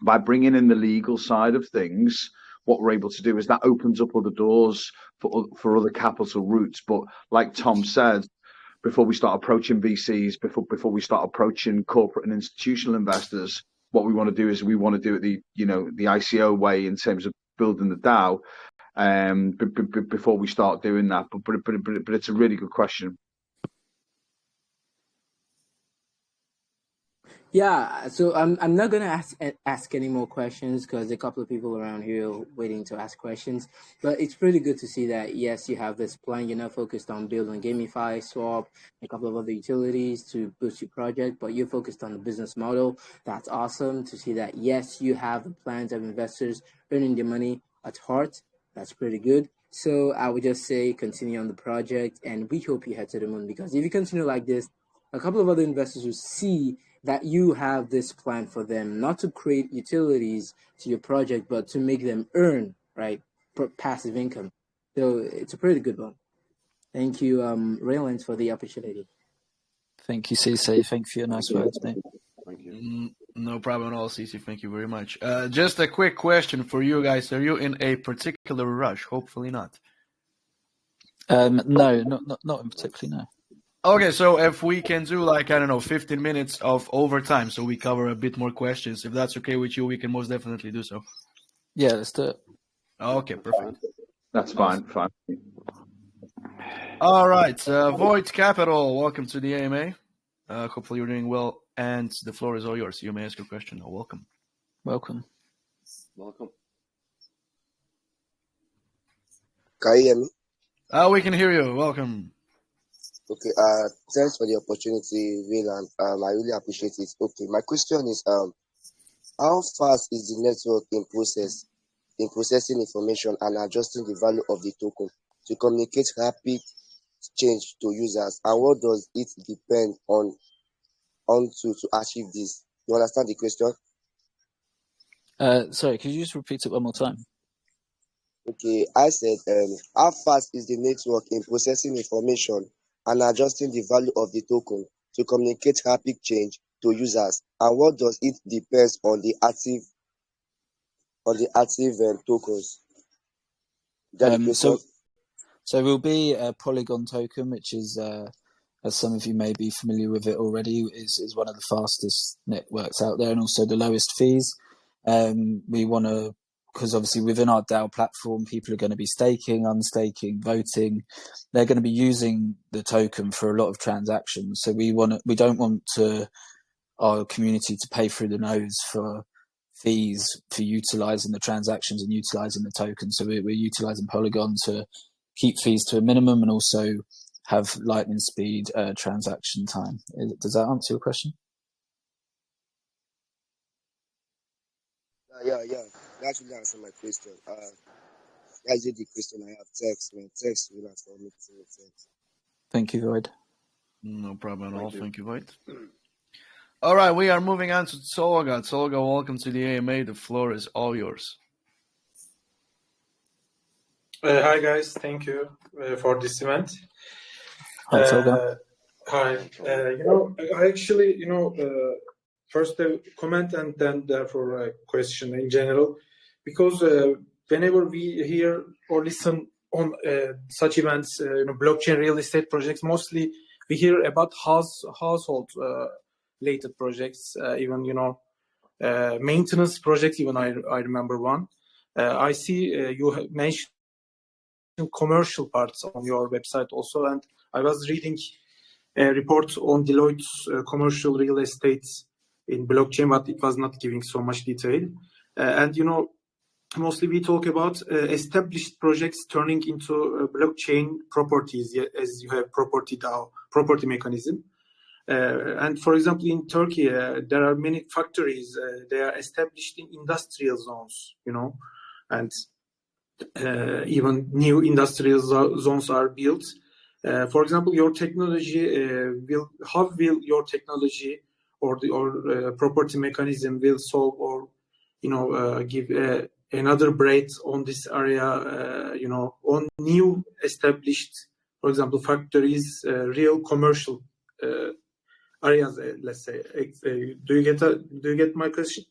by bringing in the legal side of things, what we're able to do is that opens up other doors for other capital routes. But like Tom said, before we start approaching VCs, before we start approaching corporate and institutional investors, what we want to do is we want to do it the ICO way in terms of building the DAO, before we start doing that. But it's a really good question. Yeah, so I'm not gonna ask any more questions because a couple of people around here are waiting to ask questions. But it's pretty good to see that yes, you have this plan. You're not focused on building GameFi, Swap, a couple of other utilities to boost your project, but you're focused on the business model. That's awesome to see that. Yes, you have the plans of investors earning their money at heart. That's pretty good. So I would just say continue on the project, and we hope you head to the moon, because if you continue like this, a couple of other investors will see that you have this plan for them, not to create utilities to your project, but to make them earn, right, passive income. So it's a pretty good one. Thank you, Raylan, for the opportunity. Thank you, Cece. Thank you for your nice words, mate. Thank you. No problem at all, Cece. Thank you very much. Just a quick question for you guys. Are you in a particular rush? Hopefully not. No, not in particular, no. Okay, so if we can do 15 minutes of overtime, so we cover a bit more questions, if that's okay with you, we can most definitely do so. Yeah, let's do it. Okay, perfect. That's fine. All right, Void Capital, welcome to the AMA. Hopefully you're doing well, and the floor is all yours. You may ask your question now. Welcome. Welcome. Can you hear me? We can hear you. Welcome. Okay. Thanks for the opportunity, Raylan. I really appreciate it. Okay. My question is, how fast is the network in processing information and adjusting the value of the token to communicate rapid change to users, and what does it depend on to achieve this? You understand the question? Sorry, could you just repeat it one more time? Okay, I said, how fast is the network in processing information and adjusting the value of the token to communicate rapid change to users, and what does it depends on the active tokens? So will be a Polygon token, which is, as some of you may be familiar with it already, is one of the fastest networks out there and also the lowest fees. We want to, because obviously within our DAO platform, people are going to be staking, unstaking, voting. They're going to be using the token for a lot of transactions. So we don't want our community to pay through the nose for fees for utilizing the transactions and utilizing the token. So we're utilizing Polygon to keep fees to a minimum and also have lightning speed transaction time. Does that answer your question? Yeah. That really answered my question. That's the question I have. Text will answer me. Thank you, Void. No problem at all. Thank you, Void. All right, we are moving on to Tolga. Tolga, welcome to the AMA. The floor is all yours. Hi guys, thank you for this event. Hi, Tolga. Hi. I actually, first a comment and then therefore a question in general, because whenever we hear or listen on such events, blockchain real estate projects, mostly we hear about household related projects, even maintenance projects. Even I remember one. I see you mentioned commercial parts on your website also, and I was reading a report on Deloitte's commercial real estate in blockchain, but it was not giving so much detail. And mostly we talk about established projects turning into blockchain properties, as you have property DAO, property mechanism. And for example, in Turkey, there are many factories. They are established in industrial zones, and even new industrial zones are built. For example, your technology how will your technology or property mechanism will solve or give another breath on this area, on new established, for example, factories, real commercial areas, let's say. Do you get my question?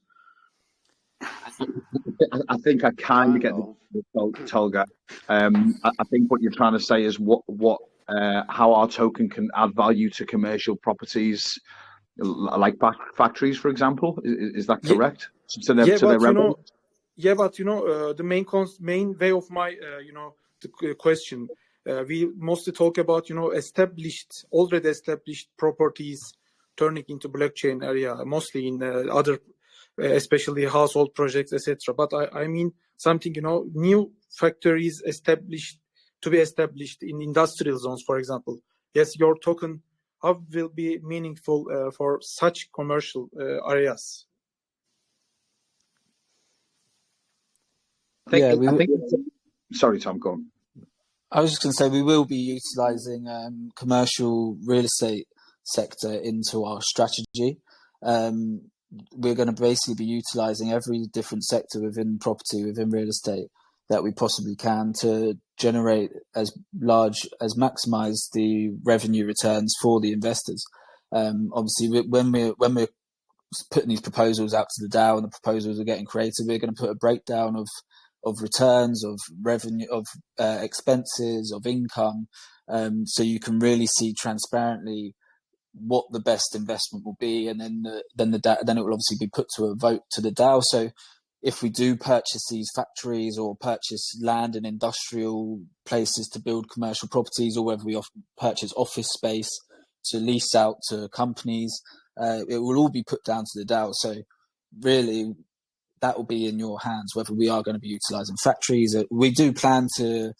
I think I kind of get the Tolga. I think what you're trying to say is how our token can add value to commercial properties, like factories, for example. Is that correct? But the main way of my the question. We mostly talk about already established properties turning into blockchain area, mostly in other, especially household projects, etc. But I mean something, new factories to be established in industrial zones, for example. Yes, your token, how will be meaningful for such commercial areas? Sorry, Tom, go on. I was just going to say we will be utilising commercial real estate sector into our strategy. We're going to basically be utilising every different sector within property, within real estate that we possibly can to generate as maximise the revenue returns for the investors. Obviously, when we're putting these proposals out to the DAO and the proposals are getting created, we're going to put a breakdown of returns, of revenue, of expenses, of income, so you can really see transparently what the best investment will be, and then it will obviously be put to a vote to the DAO. So if we do purchase these factories or purchase land in industrial places to build commercial properties, or whether we purchase office space to lease out to companies, it will all be put down to the DAO. So really, that will be in your hands, whether we are going to be utilising factories. We do plan to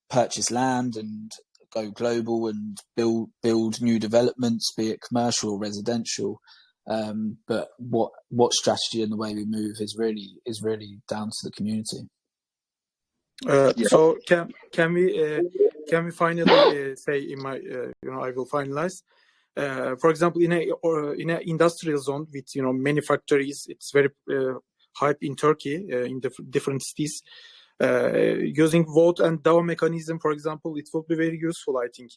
purchase land and go global and build new developments, be it commercial or residential. But what strategy and the way we move is really down to the community. So can we finally say in my I will finalize. For example, in a industrial zone with many factories, it's very hype in Turkey in different cities. Using vote and DAO mechanism, for example, it will be very useful, I think,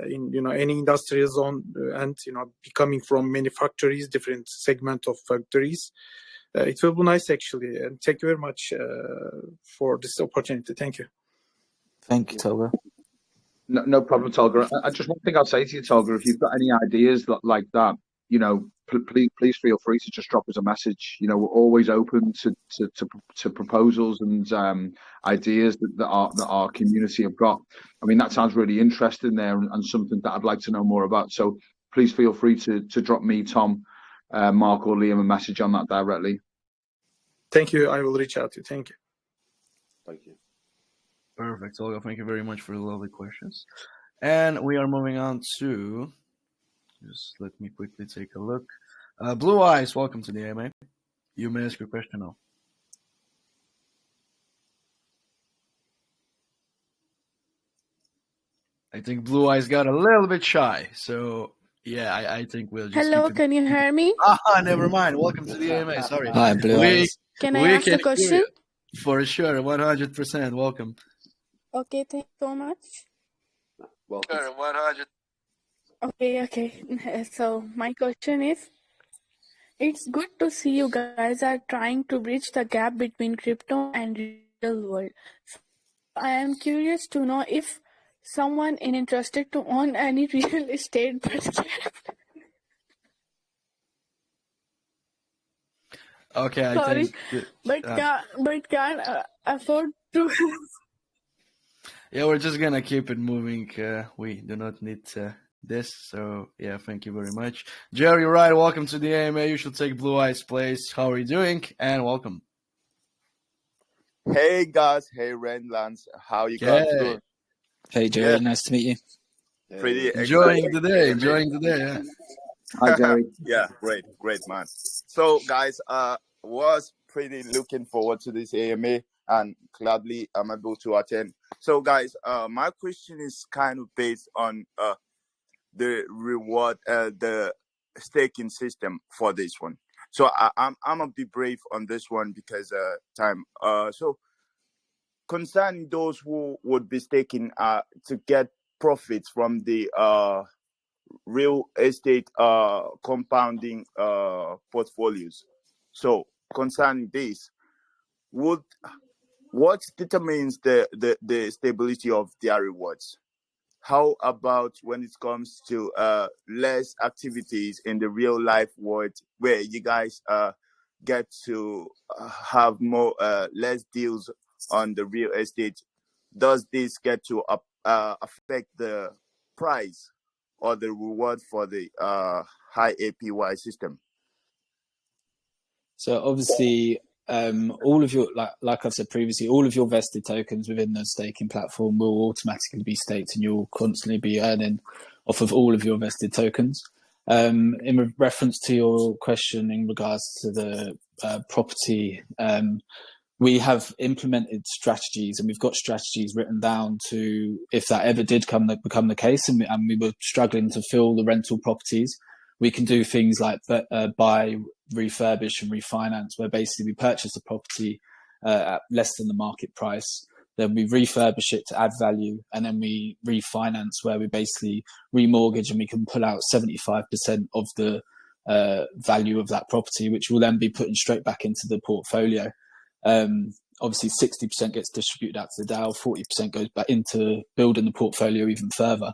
in any industrial zone, and becoming from many factories, different segment of factories. It will be nice, actually. And thank you very much for this opportunity. Thank you. Thank you, Tolga. No problem, Tolga. Just one thing I'll say to you, Tolga, if you've got any ideas like that, please feel free to just drop us a message. We're always open to proposals and ideas that our community have got. I mean, that sounds really interesting there, and something that I'd like to know more about. So please feel free to drop me, Tom, Mark, or Liam a message on that directly. Thank you. I will reach out to you. Thank you. Thank you. Perfect, Olga. Thank you very much for the lovely questions. And we are moving on to, just let me quickly take a look. Blue Eyes, welcome to the AMA. You may ask your question now. I think Blue Eyes got a little bit shy, so yeah, I think we'll just. Hello, can you hear me? Never mind. Welcome to the AMA. Sorry. Hi, Blue Eyes. Can I ask a question? For sure, 100%. Welcome. Okay, thank you so much. Welcome. Sure, 100. Okay. So my question is, it's good to see you guys are trying to bridge the gap between crypto and real world. So I am curious to know if someone is interested to own any real estate, but Okay, I Sorry, think. but can't afford to. Yeah, we're just gonna keep it moving. We do not need this, so yeah, thank you very much. Jerry Wright, welcome to the AMA. You should take Blue Eyes place. How are you doing? And welcome. Hey guys, hey Ren Lance, how you guys doing? Hey Jerry, nice to meet you. Pretty enjoying exciting. the day, yeah. Hi, Jerry. Yeah, great man. So guys, was pretty looking forward to this AMA and gladly I'm able to attend. So guys, my question is kind of based on the reward, the staking system for this one. So I'm gonna be brave on this one because time. So concerning those who would be staking to get profits from the real estate compounding portfolios. So concerning this, what determines the stability of their rewards? How about when it comes to less activities in the real life world where you guys get to have more less deals on the real estate? Does this get to affect the price or the reward for the high APY system? So obviously, all of your, like I've said previously, all of your vested tokens within the staking platform will automatically be staked, and you'll constantly be earning off of all of your vested tokens. In reference to your question in regards to the property, we have implemented strategies, and we've got strategies written down to, if that ever did become the case, and we were struggling to fill the rental properties, we can do things like buy, refurbish, and refinance, where basically we purchase a property at less than the market price, then we refurbish it to add value, and then we refinance, where we basically remortgage and we can pull out 75% of the value of that property, which will then be put straight back into the portfolio. Obviously 60% gets distributed out to the DAO, 40% goes back into building the portfolio even further.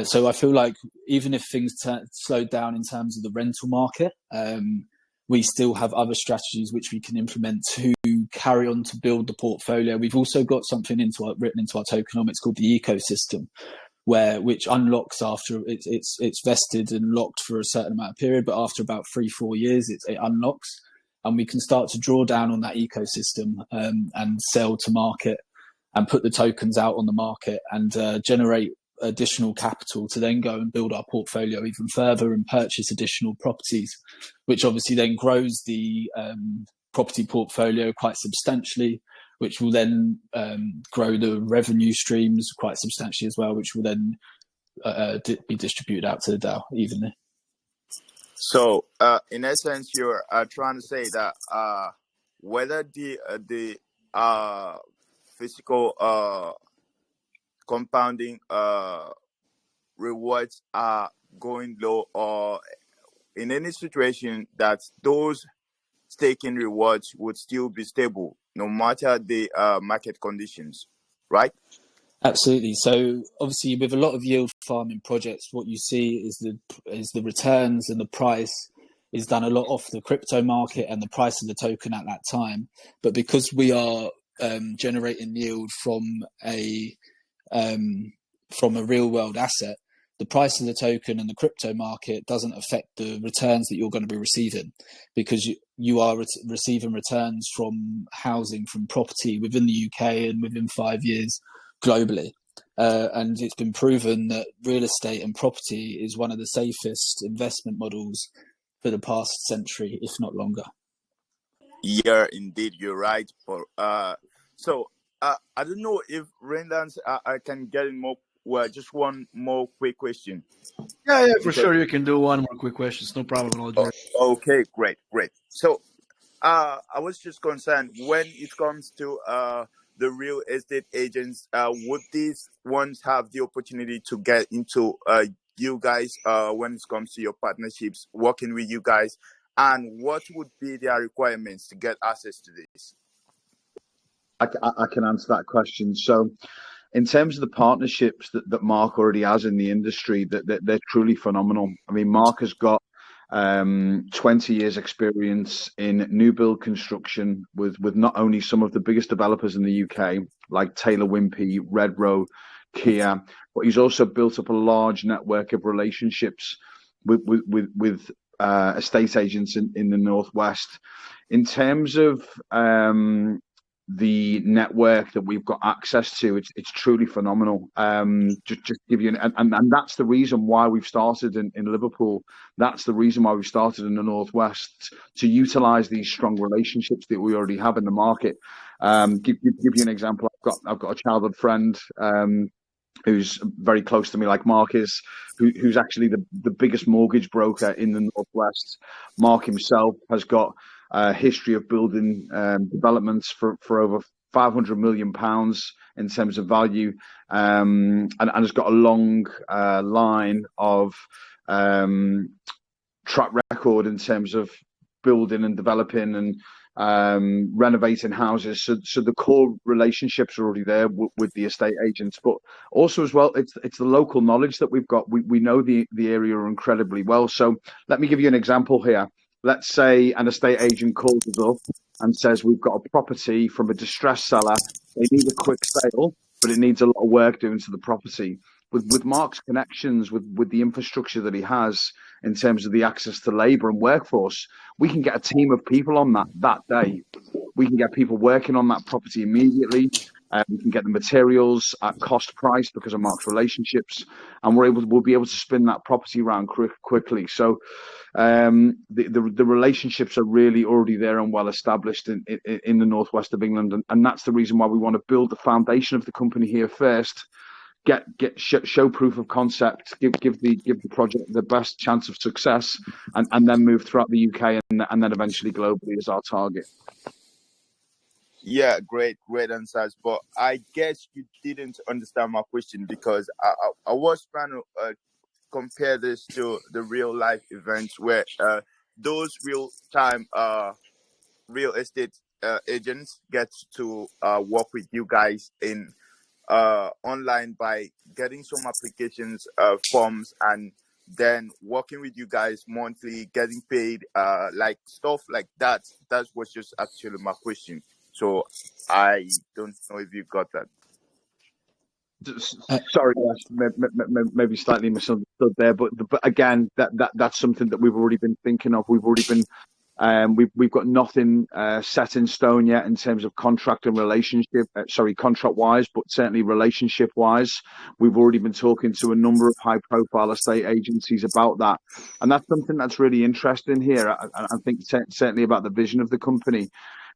So I feel like even if things slowed down in terms of the rental market, we still have other strategies which we can implement to carry on to build the portfolio. We've also got something written into our tokenomics called the ecosystem, which unlocks after it's vested and locked for a certain amount of period, but after about 3-4 years, it unlocks. And we can start to draw down on that ecosystem and sell to market and put the tokens out on the market and generate additional capital to then go and build our portfolio even further and purchase additional properties, which obviously then grows the property portfolio quite substantially, which will then grow the revenue streams quite substantially as well, which will then be distributed out to the DAO evenly. So, in essence, you're trying to say that whether the physical compounding rewards are going low, or in any situation, that those staking rewards would still be stable no matter the market conditions, right? Absolutely. So obviously, with a lot of yield farming projects, what you see is the returns, and the price is done a lot off the crypto market and the price of the token at that time. But because we are generating yield from a real world asset, the price of the token and the crypto market doesn't affect the returns that you're going to be receiving, because you are receiving returns from housing, from property within the UK and within 5 years globally. And it's been proven that real estate and property is one of the safest investment models for the past century, if not longer. Yeah, indeed, you're right. So I don't know if Rendans, I can get in more. Well, just one more quick question. Yeah, for sure. You can do one more quick question. No problem at all. Okay, great. So I was just concerned when it comes to the real estate agents, would these ones have the opportunity to get into you guys when it comes to your partnerships, working with you guys, and what would be their requirements to get access to this? I can answer that question. So in terms of the partnerships that Mark already has in the industry, that they're truly phenomenal. I mean, Mark has got 20 years experience in new build construction with not only some of the biggest developers in the UK, like Taylor Wimpey, Redrow, Kia, but he's also built up a large network of relationships with estate agents in the Northwest. In terms of the network that we've got access to, it's truly phenomenal. Just to give you and that's the reason why we've started in Liverpool. That's the reason why we started in the Northwest, to utilize these strong relationships that we already have in the market. Give you an example. I've got a childhood friend who's very close to me, like Mark is, who's actually the biggest mortgage broker in the Northwest. Mark himself has got a history of building developments for over £500 million in terms of value, and has got a long line of track record in terms of building and developing and renovating houses. So the core relationships are already there with the estate agents, but also as well, it's the local knowledge that we've got. We know the area incredibly well. So let me give you an example here. Let's say an estate agent calls us up and says, we've got a property from a distressed seller. They need a quick sale, but it needs a lot of work doing to the property. With Mark's connections, with the infrastructure that he has in terms of the access to labour and workforce, we can get a team of people on that day. We can get people working on that property immediately. We can get the materials at cost price because of Mark's relationships, and we'll be able to spin that property around quickly. So the relationships are really already there and well established in the northwest of England, and that's the reason why we want to build the foundation of the company here first. Show proof of concept, give the project the best chance of success, and then move throughout the UK and then eventually globally is our target. Yeah, great answers. But I guess you didn't understand my question, because I was trying to compare this to the real life events where those real time real estate agents get to work with you guys in online by getting some applications forms, and then working with you guys monthly, getting paid, like stuff like that. That was just actually my question. So I don't know if you got that. Sorry, maybe slightly misunderstood there, but again, that's something that we've already been thinking of. We've already been we've got nothing set in stone yet in terms of contract and relationship. Contract wise, but certainly relationship wise, we've already been talking to a number of high profile estate agencies about that, and that's something that's really interesting here. I think certainly about the vision of the company.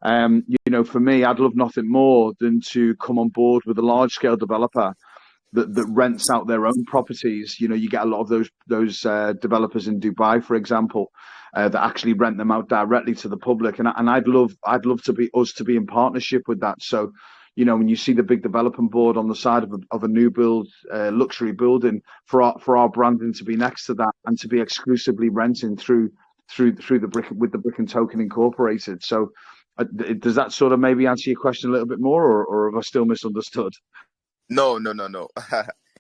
For me, I'd love nothing more than to come on board with a large scale developer that rents out their own properties. You get a lot of those developers in Dubai, for example, that actually rent them out directly to the public, and I'd love to be in partnership with that. So, when you see the big development board on the side of a new build luxury building, for our branding to be next to that and to be exclusively renting through the BRIKN token incorporated. So does that sort of maybe answer your question a little bit more, or have I still misunderstood? No.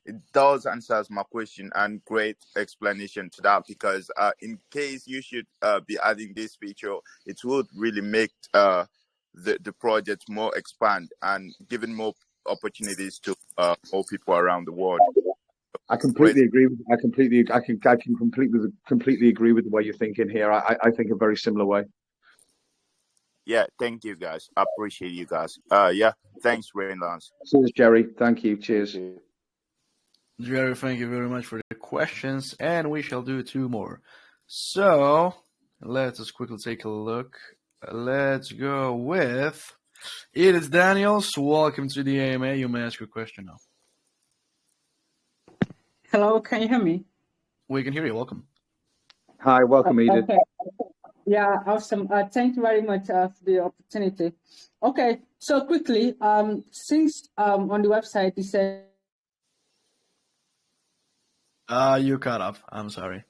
It does answer my question, and great explanation to that, because in case you should be adding this feature, it would really make the project more expand and giving more opportunities to more people around the world. I completely agree. I can completely agree with the way you're thinking here. I think a very similar way. Yeah, thank you guys. I appreciate you guys. Yeah, thanks, Ray and Lance. Cheers, Jerry. Thank you. Cheers. Jerry, thank you very much for the questions, and we shall do 2 more. So let us quickly take a look. Let's go with Edith Daniels. Welcome to the AMA. You may ask your question now. Hello, can you hear me? We can hear you. Welcome. Hi, welcome, Edith. Okay. Yeah, awesome. Thank you very much for the opportunity. Okay, so quickly, since on the website you said You cut off. I'm sorry.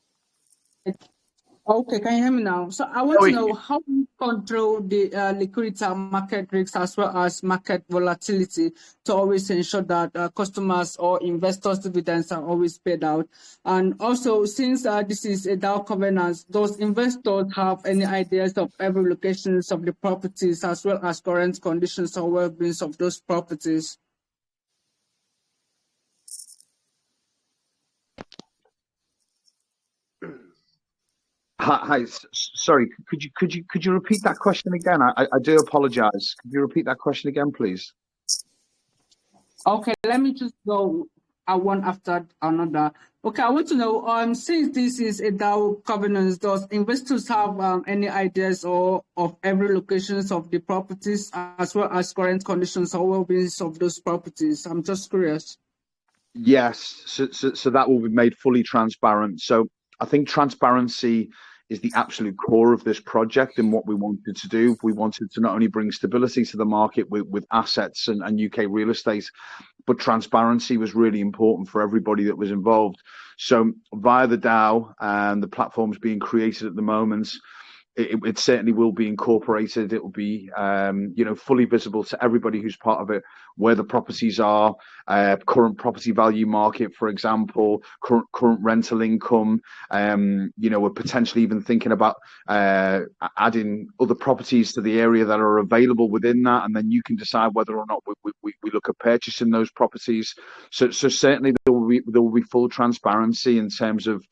Okay, can you hear me now? So I want to know how you control the liquidity and market risks as well as market volatility to always ensure that customers or investors' dividends are always paid out. And also, since this is a DAO governance, does investors have any ideas of every locations of the properties as well as current conditions or well-being of those properties? Hi, sorry. Could you repeat that question again? I do apologize. Could you repeat that question again, please? Okay, let me just go one after another. Okay, I want to know, since this is a DAO governance, does investors have any ideas or of every locations of the properties as well as current conditions or well-being of those properties? I'm just curious. Yes, so that will be made fully transparent. So I think transparency is the absolute core of this project and what we wanted to do. We wanted to not only bring stability to the market with assets and UK real estate, but transparency was really important for everybody that was involved. So via the DAO and the platforms being created at the moment, it certainly will be incorporated. It will be, fully visible to everybody who's part of it, where the properties are, current property value market, for example, current rental income. We're potentially even thinking about adding other properties to the area that are available within that, and then you can decide whether or not we look at purchasing those properties. So certainly there will be full transparency in terms of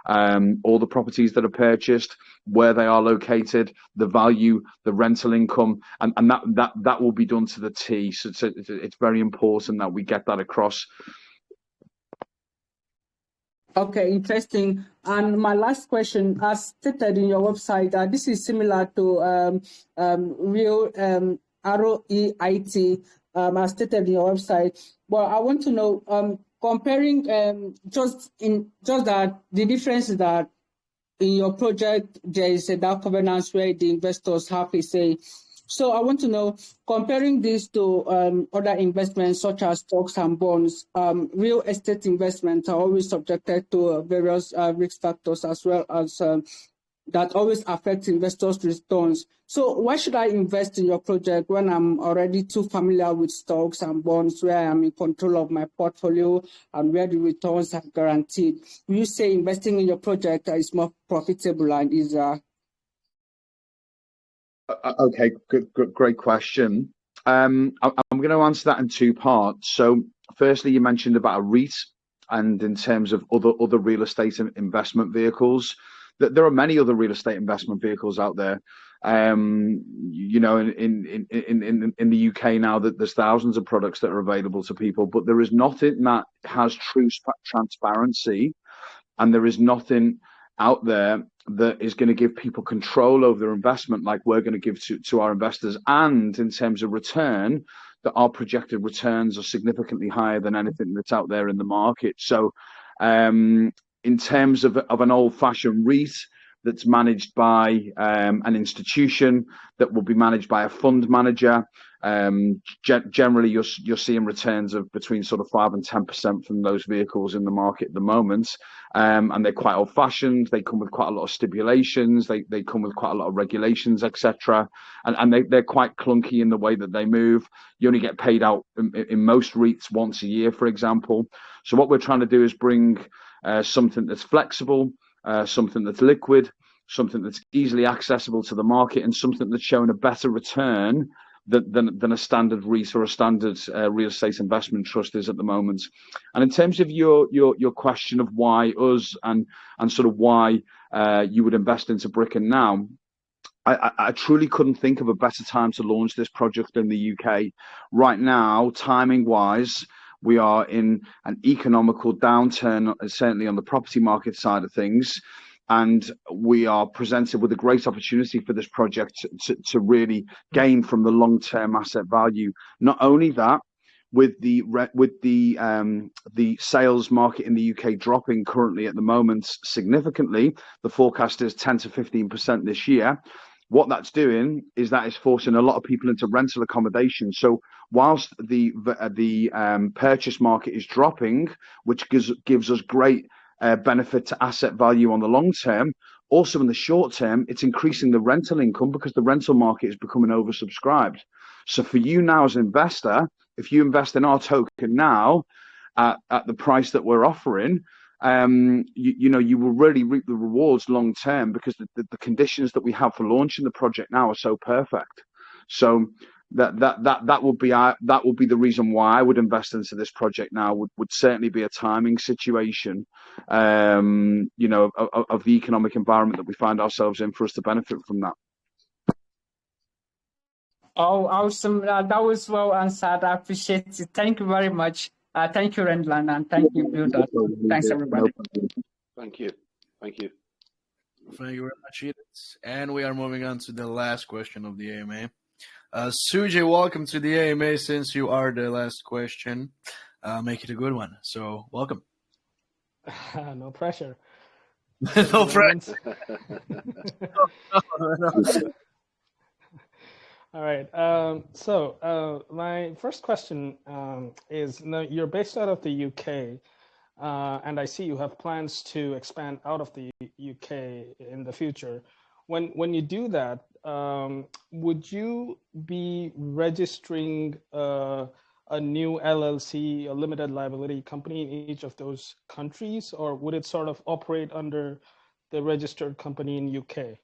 all the properties that are purchased, where they are located, the value, the rental income, and that will be done to the T. So it's very important that we get that across. Okay, interesting. And my last question, as stated in your website, this is similar to real ROEIT, as stated in your website. Well, I want to know, comparing just that the difference is that in your project there is a DAO governance where the investors have a say. So I want to know, comparing this to other investments such as stocks and bonds, real estate investments are always subjected to various risk factors as well as that always affect investors' returns. So why should I invest in your project when I'm already too familiar with stocks and bonds, where I am in control of my portfolio and where the returns are guaranteed? Will you say investing in your project is more profitable and easier? Okay, great question. I'm going to answer that in two parts. So firstly, you mentioned about a REIT, and in terms of other real estate investment vehicles, there are many other real estate investment vehicles out there. In the UK now, that there's thousands of products that are available to people, but there is nothing that has true transparency, and there is nothing out there that is going to give people control over their investment like we're going to give to our investors. And in terms of return, that our projected returns are significantly higher than anything that's out there in the market. So in terms of an old-fashioned REIT that's managed by an institution that will be managed by a fund manager, generally you're seeing returns of between sort of 5 and 10% from those vehicles in the market at the moment, and they're quite old-fashioned. They come with quite a lot of stipulations. They come with quite a lot of regulations, etc. And they're quite clunky in the way that they move. You only get paid out in most REITs once a year, for example. So what we're trying to do is bring something that's flexible, something that's liquid, something that's easily accessible to the market, and something that's showing a better return than a standard REIT or a standard real estate investment trust is at the moment. And in terms of your question of why us and sort of why you would invest into BRIKN now, I truly couldn't think of a better time to launch this project in the UK. Right now, timing-wise, we are in an economical downturn, certainly on the property market side of things. And we are presented with a great opportunity for this project to really gain from the long-term asset value. Not only that, with the sales market in the UK dropping currently at the moment significantly, the forecast is 10 to 15% this year. What that's doing is that is forcing a lot of people into rental accommodation. So whilst the purchase market is dropping, which gives us great benefit to asset value on the long term, also in the short term, it's increasing the rental income because the rental market is becoming oversubscribed. So for you now as an investor, if you invest in our token now at the price that we're offering, you will really reap the rewards long term, because the conditions that we have for launching the project now are so perfect. So that would be the reason why I would invest into this project now. Would certainly be a timing situation, of the economic environment that we find ourselves in, for us to benefit from that. Oh, awesome! That was well answered. I appreciate it. Thank you very much. Thank you, Rendland, and thank you, Builder. Thanks, everybody. Thank you. Thank you. Thank you very much, Edith. And we are moving on to the last question of the AMA. Sujay, welcome to the AMA. Since you are the last question, make it a good one. So, welcome. No pressure. No pressure. All right. So my first question is: now you're based out of the UK, and I see you have plans to expand out of the UK in the future. When you do that, would you be registering a new LLC, a limited liability company, in each of those countries, or would it sort of operate under the registered company in UK?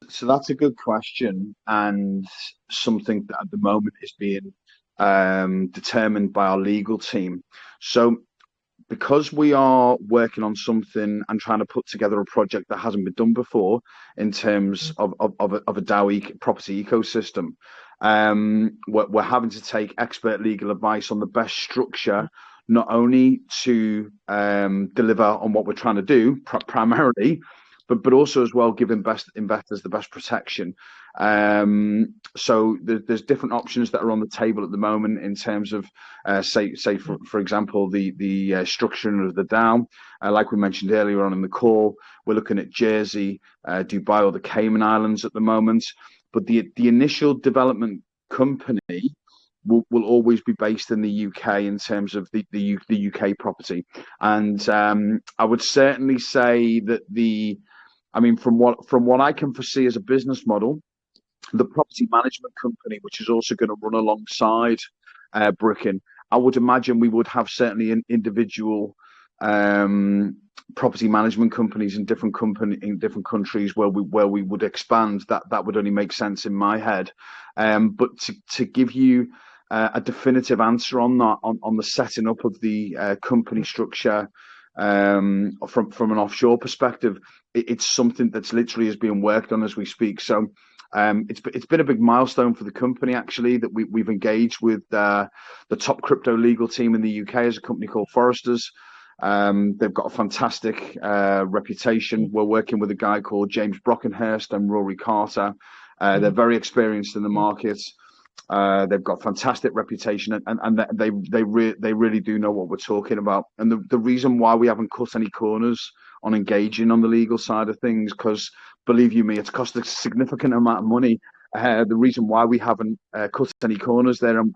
So that's a good question, and something that at the moment is being determined by our legal team. So because we are working on something and trying to put together a project that hasn't been done before in terms of a DAO property ecosystem, we're having to take expert legal advice on the best structure, not only to deliver on what we're trying to do primarily, but also as well giving investors the best protection. So there's different options that are on the table at the moment in terms of, say for example, the structuring of the DAO. Like we mentioned earlier on in the call, we're looking at Jersey, Dubai, or the Cayman Islands at the moment. But the initial development company will always be based in the UK in terms of the UK property. And I would certainly say that from what I can foresee as a business model, the property management company, which is also going to run alongside BRIKN, I would imagine we would have certainly an individual property management companies in different countries where we would expand. That would only make sense in my head. But to give you a definitive answer on that, on the setting up of the company structure from an offshore perspective, it's something that's literally is being worked on as we speak. So it's been a big milestone for the company, actually, that we've engaged with the top crypto legal team in the UK as a company called Foresters. They've got a fantastic reputation. We're working with a guy called James Brockenhurst and Rory Carter. They're very experienced in the markets. They've got fantastic reputation, and they really do know what we're talking about. And the reason why we haven't cut any corners on engaging on the legal side of things, because believe you me, it's cost a significant amount of money. The reason why we haven't cut any corners there and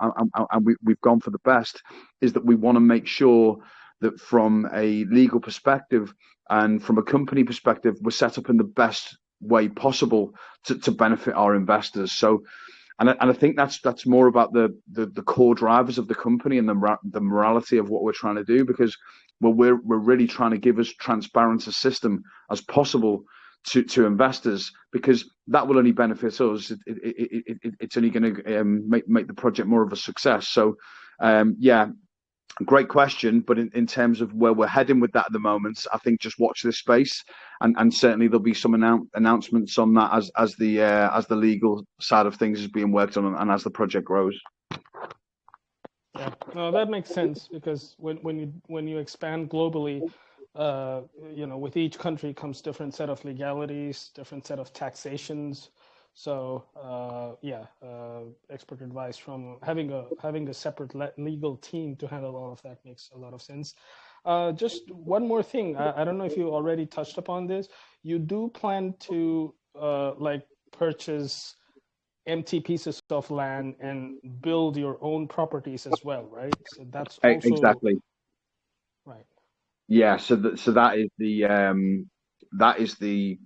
we've gone for the best is that we want to make sure that from a legal perspective and from a company perspective, we're set up in the best way possible to benefit our investors. So, and I think that's more about the core drivers of the company and the morality of what we're trying to do, because we're really trying to give as transparent a system as possible to investors, because that will only benefit us. It's only going to make the project more of a success. So, yeah. Great question, but in terms of where we're heading with that at the moment, I think just watch this space, and certainly there'll be some announcements on that as the legal side of things is being worked on and as the project grows. Yeah, no, that makes sense, because when you expand globally, with each country comes different set of legalities, different set of taxations. So expert advice from having a separate legal team to handle all of that makes a lot of sense. Just one more thing. I don't know if you already touched upon this. You do plan to purchase empty pieces of land and build your own properties as well, right? So that's also exactly right. Yeah. So that is the that is the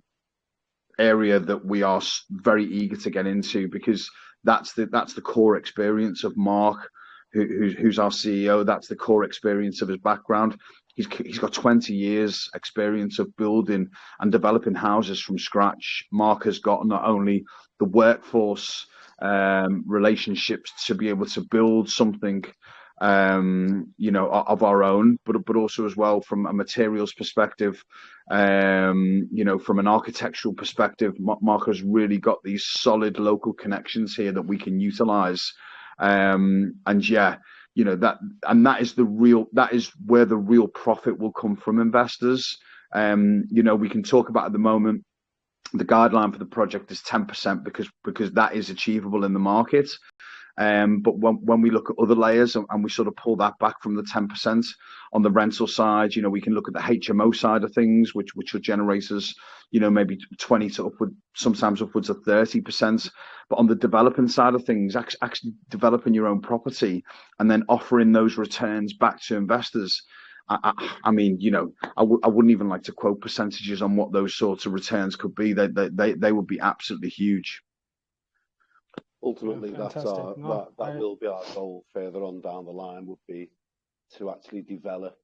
area that we are very eager to get into, because that's the core experience of Mark, who's our CEO. That's the core experience of his background. He's got 20 years experience of building and developing houses from scratch. Mark has got not only the workforce relationships to be able to build something of our own, but also as well from a materials perspective, from an architectural perspective. Mark has really got these solid local connections here that we can utilize. That is where the real profit will come from investors. We can talk about at the moment, the guideline for the project is 10% because that is achievable in the market. But when we look at other layers and we sort of pull that back from the 10% on the rental side, we can look at the HMO side of things, which will generate us, maybe 20 to sometimes upwards of 30%. But on the developing side of things, actually developing your own property and then offering those returns back to investors. I wouldn't even like to quote percentages on what those sorts of returns could be. They would be absolutely huge. Ultimately, that will be our goal further on down the line, would be to actually develop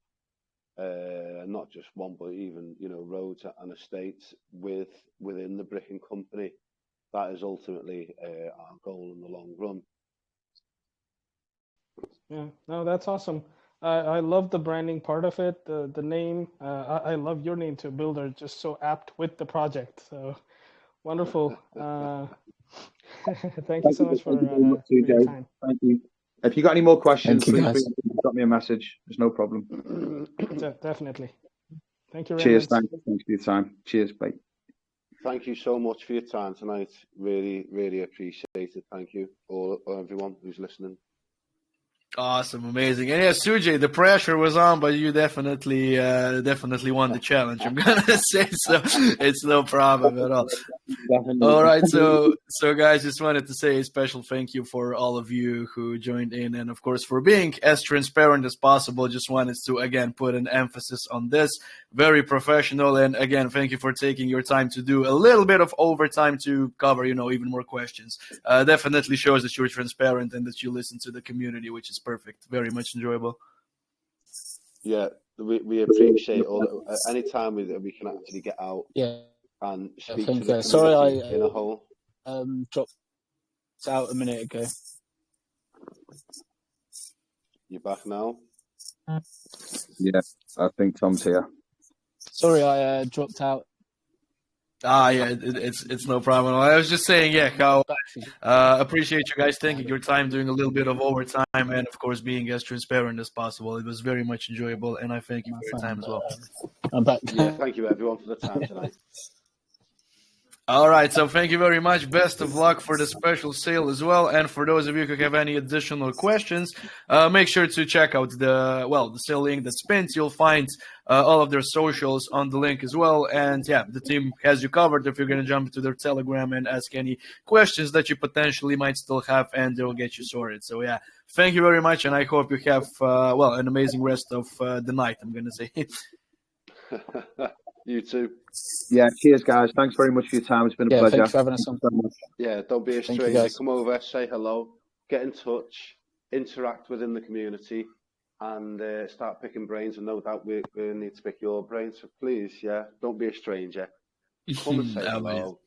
not just one, but even roads and estates within the BRIKN company. That is ultimately our goal in the long run. Yeah, no, that's awesome. I love the branding part of it. The name, I love your name too, Builder, just so apt with the project. So wonderful. Thank you so much for your time. Thank you. If you got any more questions, please drop me a message. There's no problem. Definitely. Thank you, Raymond. Cheers. Thanks for your time. Cheers. Bye. Thank you so much for your time tonight. Really, really appreciate it. Thank you, all everyone who's listening. Awesome, amazing. And yeah, Sujay, the pressure was on, but you definitely won the challenge, I'm gonna say. So it's no problem at all. Definitely. All right, so guys, just wanted to say a special thank you for all of you who joined in, and of course for being as transparent as possible. Just wanted to again put an emphasis on this. Very professional, and again, thank you for taking your time to do a little bit of overtime to cover, even more questions. Definitely shows that you're transparent and that you listen to the community, which is perfect. Very much enjoyable. Yeah, we appreciate all. Anytime we can actually get out. Yeah. And speak to the community. Sorry, in a whole. Dropped out a minute ago. You back now? Yeah, I think Tom's here. Sorry, I dropped out. Yeah, it's no problem. I was just saying, how appreciate you guys taking your time, doing a little bit of overtime, and of course being as transparent as possible. It was very much enjoyable, and I thank you for your time as well. I'm back. Yeah, thank you everyone for the time tonight. All right, so thank you very much. Best of luck for the special sale as well. And for those of you who have any additional questions, make sure to check out the sale link that's pinned. You'll find all of their socials on the link as well. And yeah, the team has you covered if you're going to jump into their Telegram and ask any questions that you potentially might still have, and they'll get you sorted. So yeah, thank you very much, and I hope you have an amazing rest of the night, I'm going to say. You too. Yeah, cheers, guys. Thanks very much for your time. It's been a pleasure. Thanks for having us on. Yeah, don't be a stranger. Come over, say hello, get in touch, interact within the community, and start picking brains. And no doubt we need to pick your brains. So please, don't be a stranger. Come and say hello.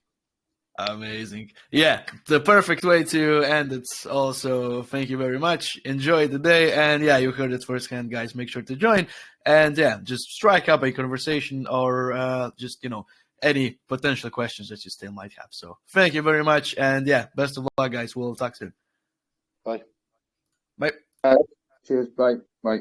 Amazing. Yeah, the perfect way to end it. Also, thank you very much. Enjoy the day. And yeah, you heard it firsthand, guys. Make sure to join. And yeah, just strike up a conversation or just, any potential questions that you still might have. So thank you very much. And yeah, best of luck, guys. We'll talk soon. Bye. Bye. Cheers. Bye. Bye.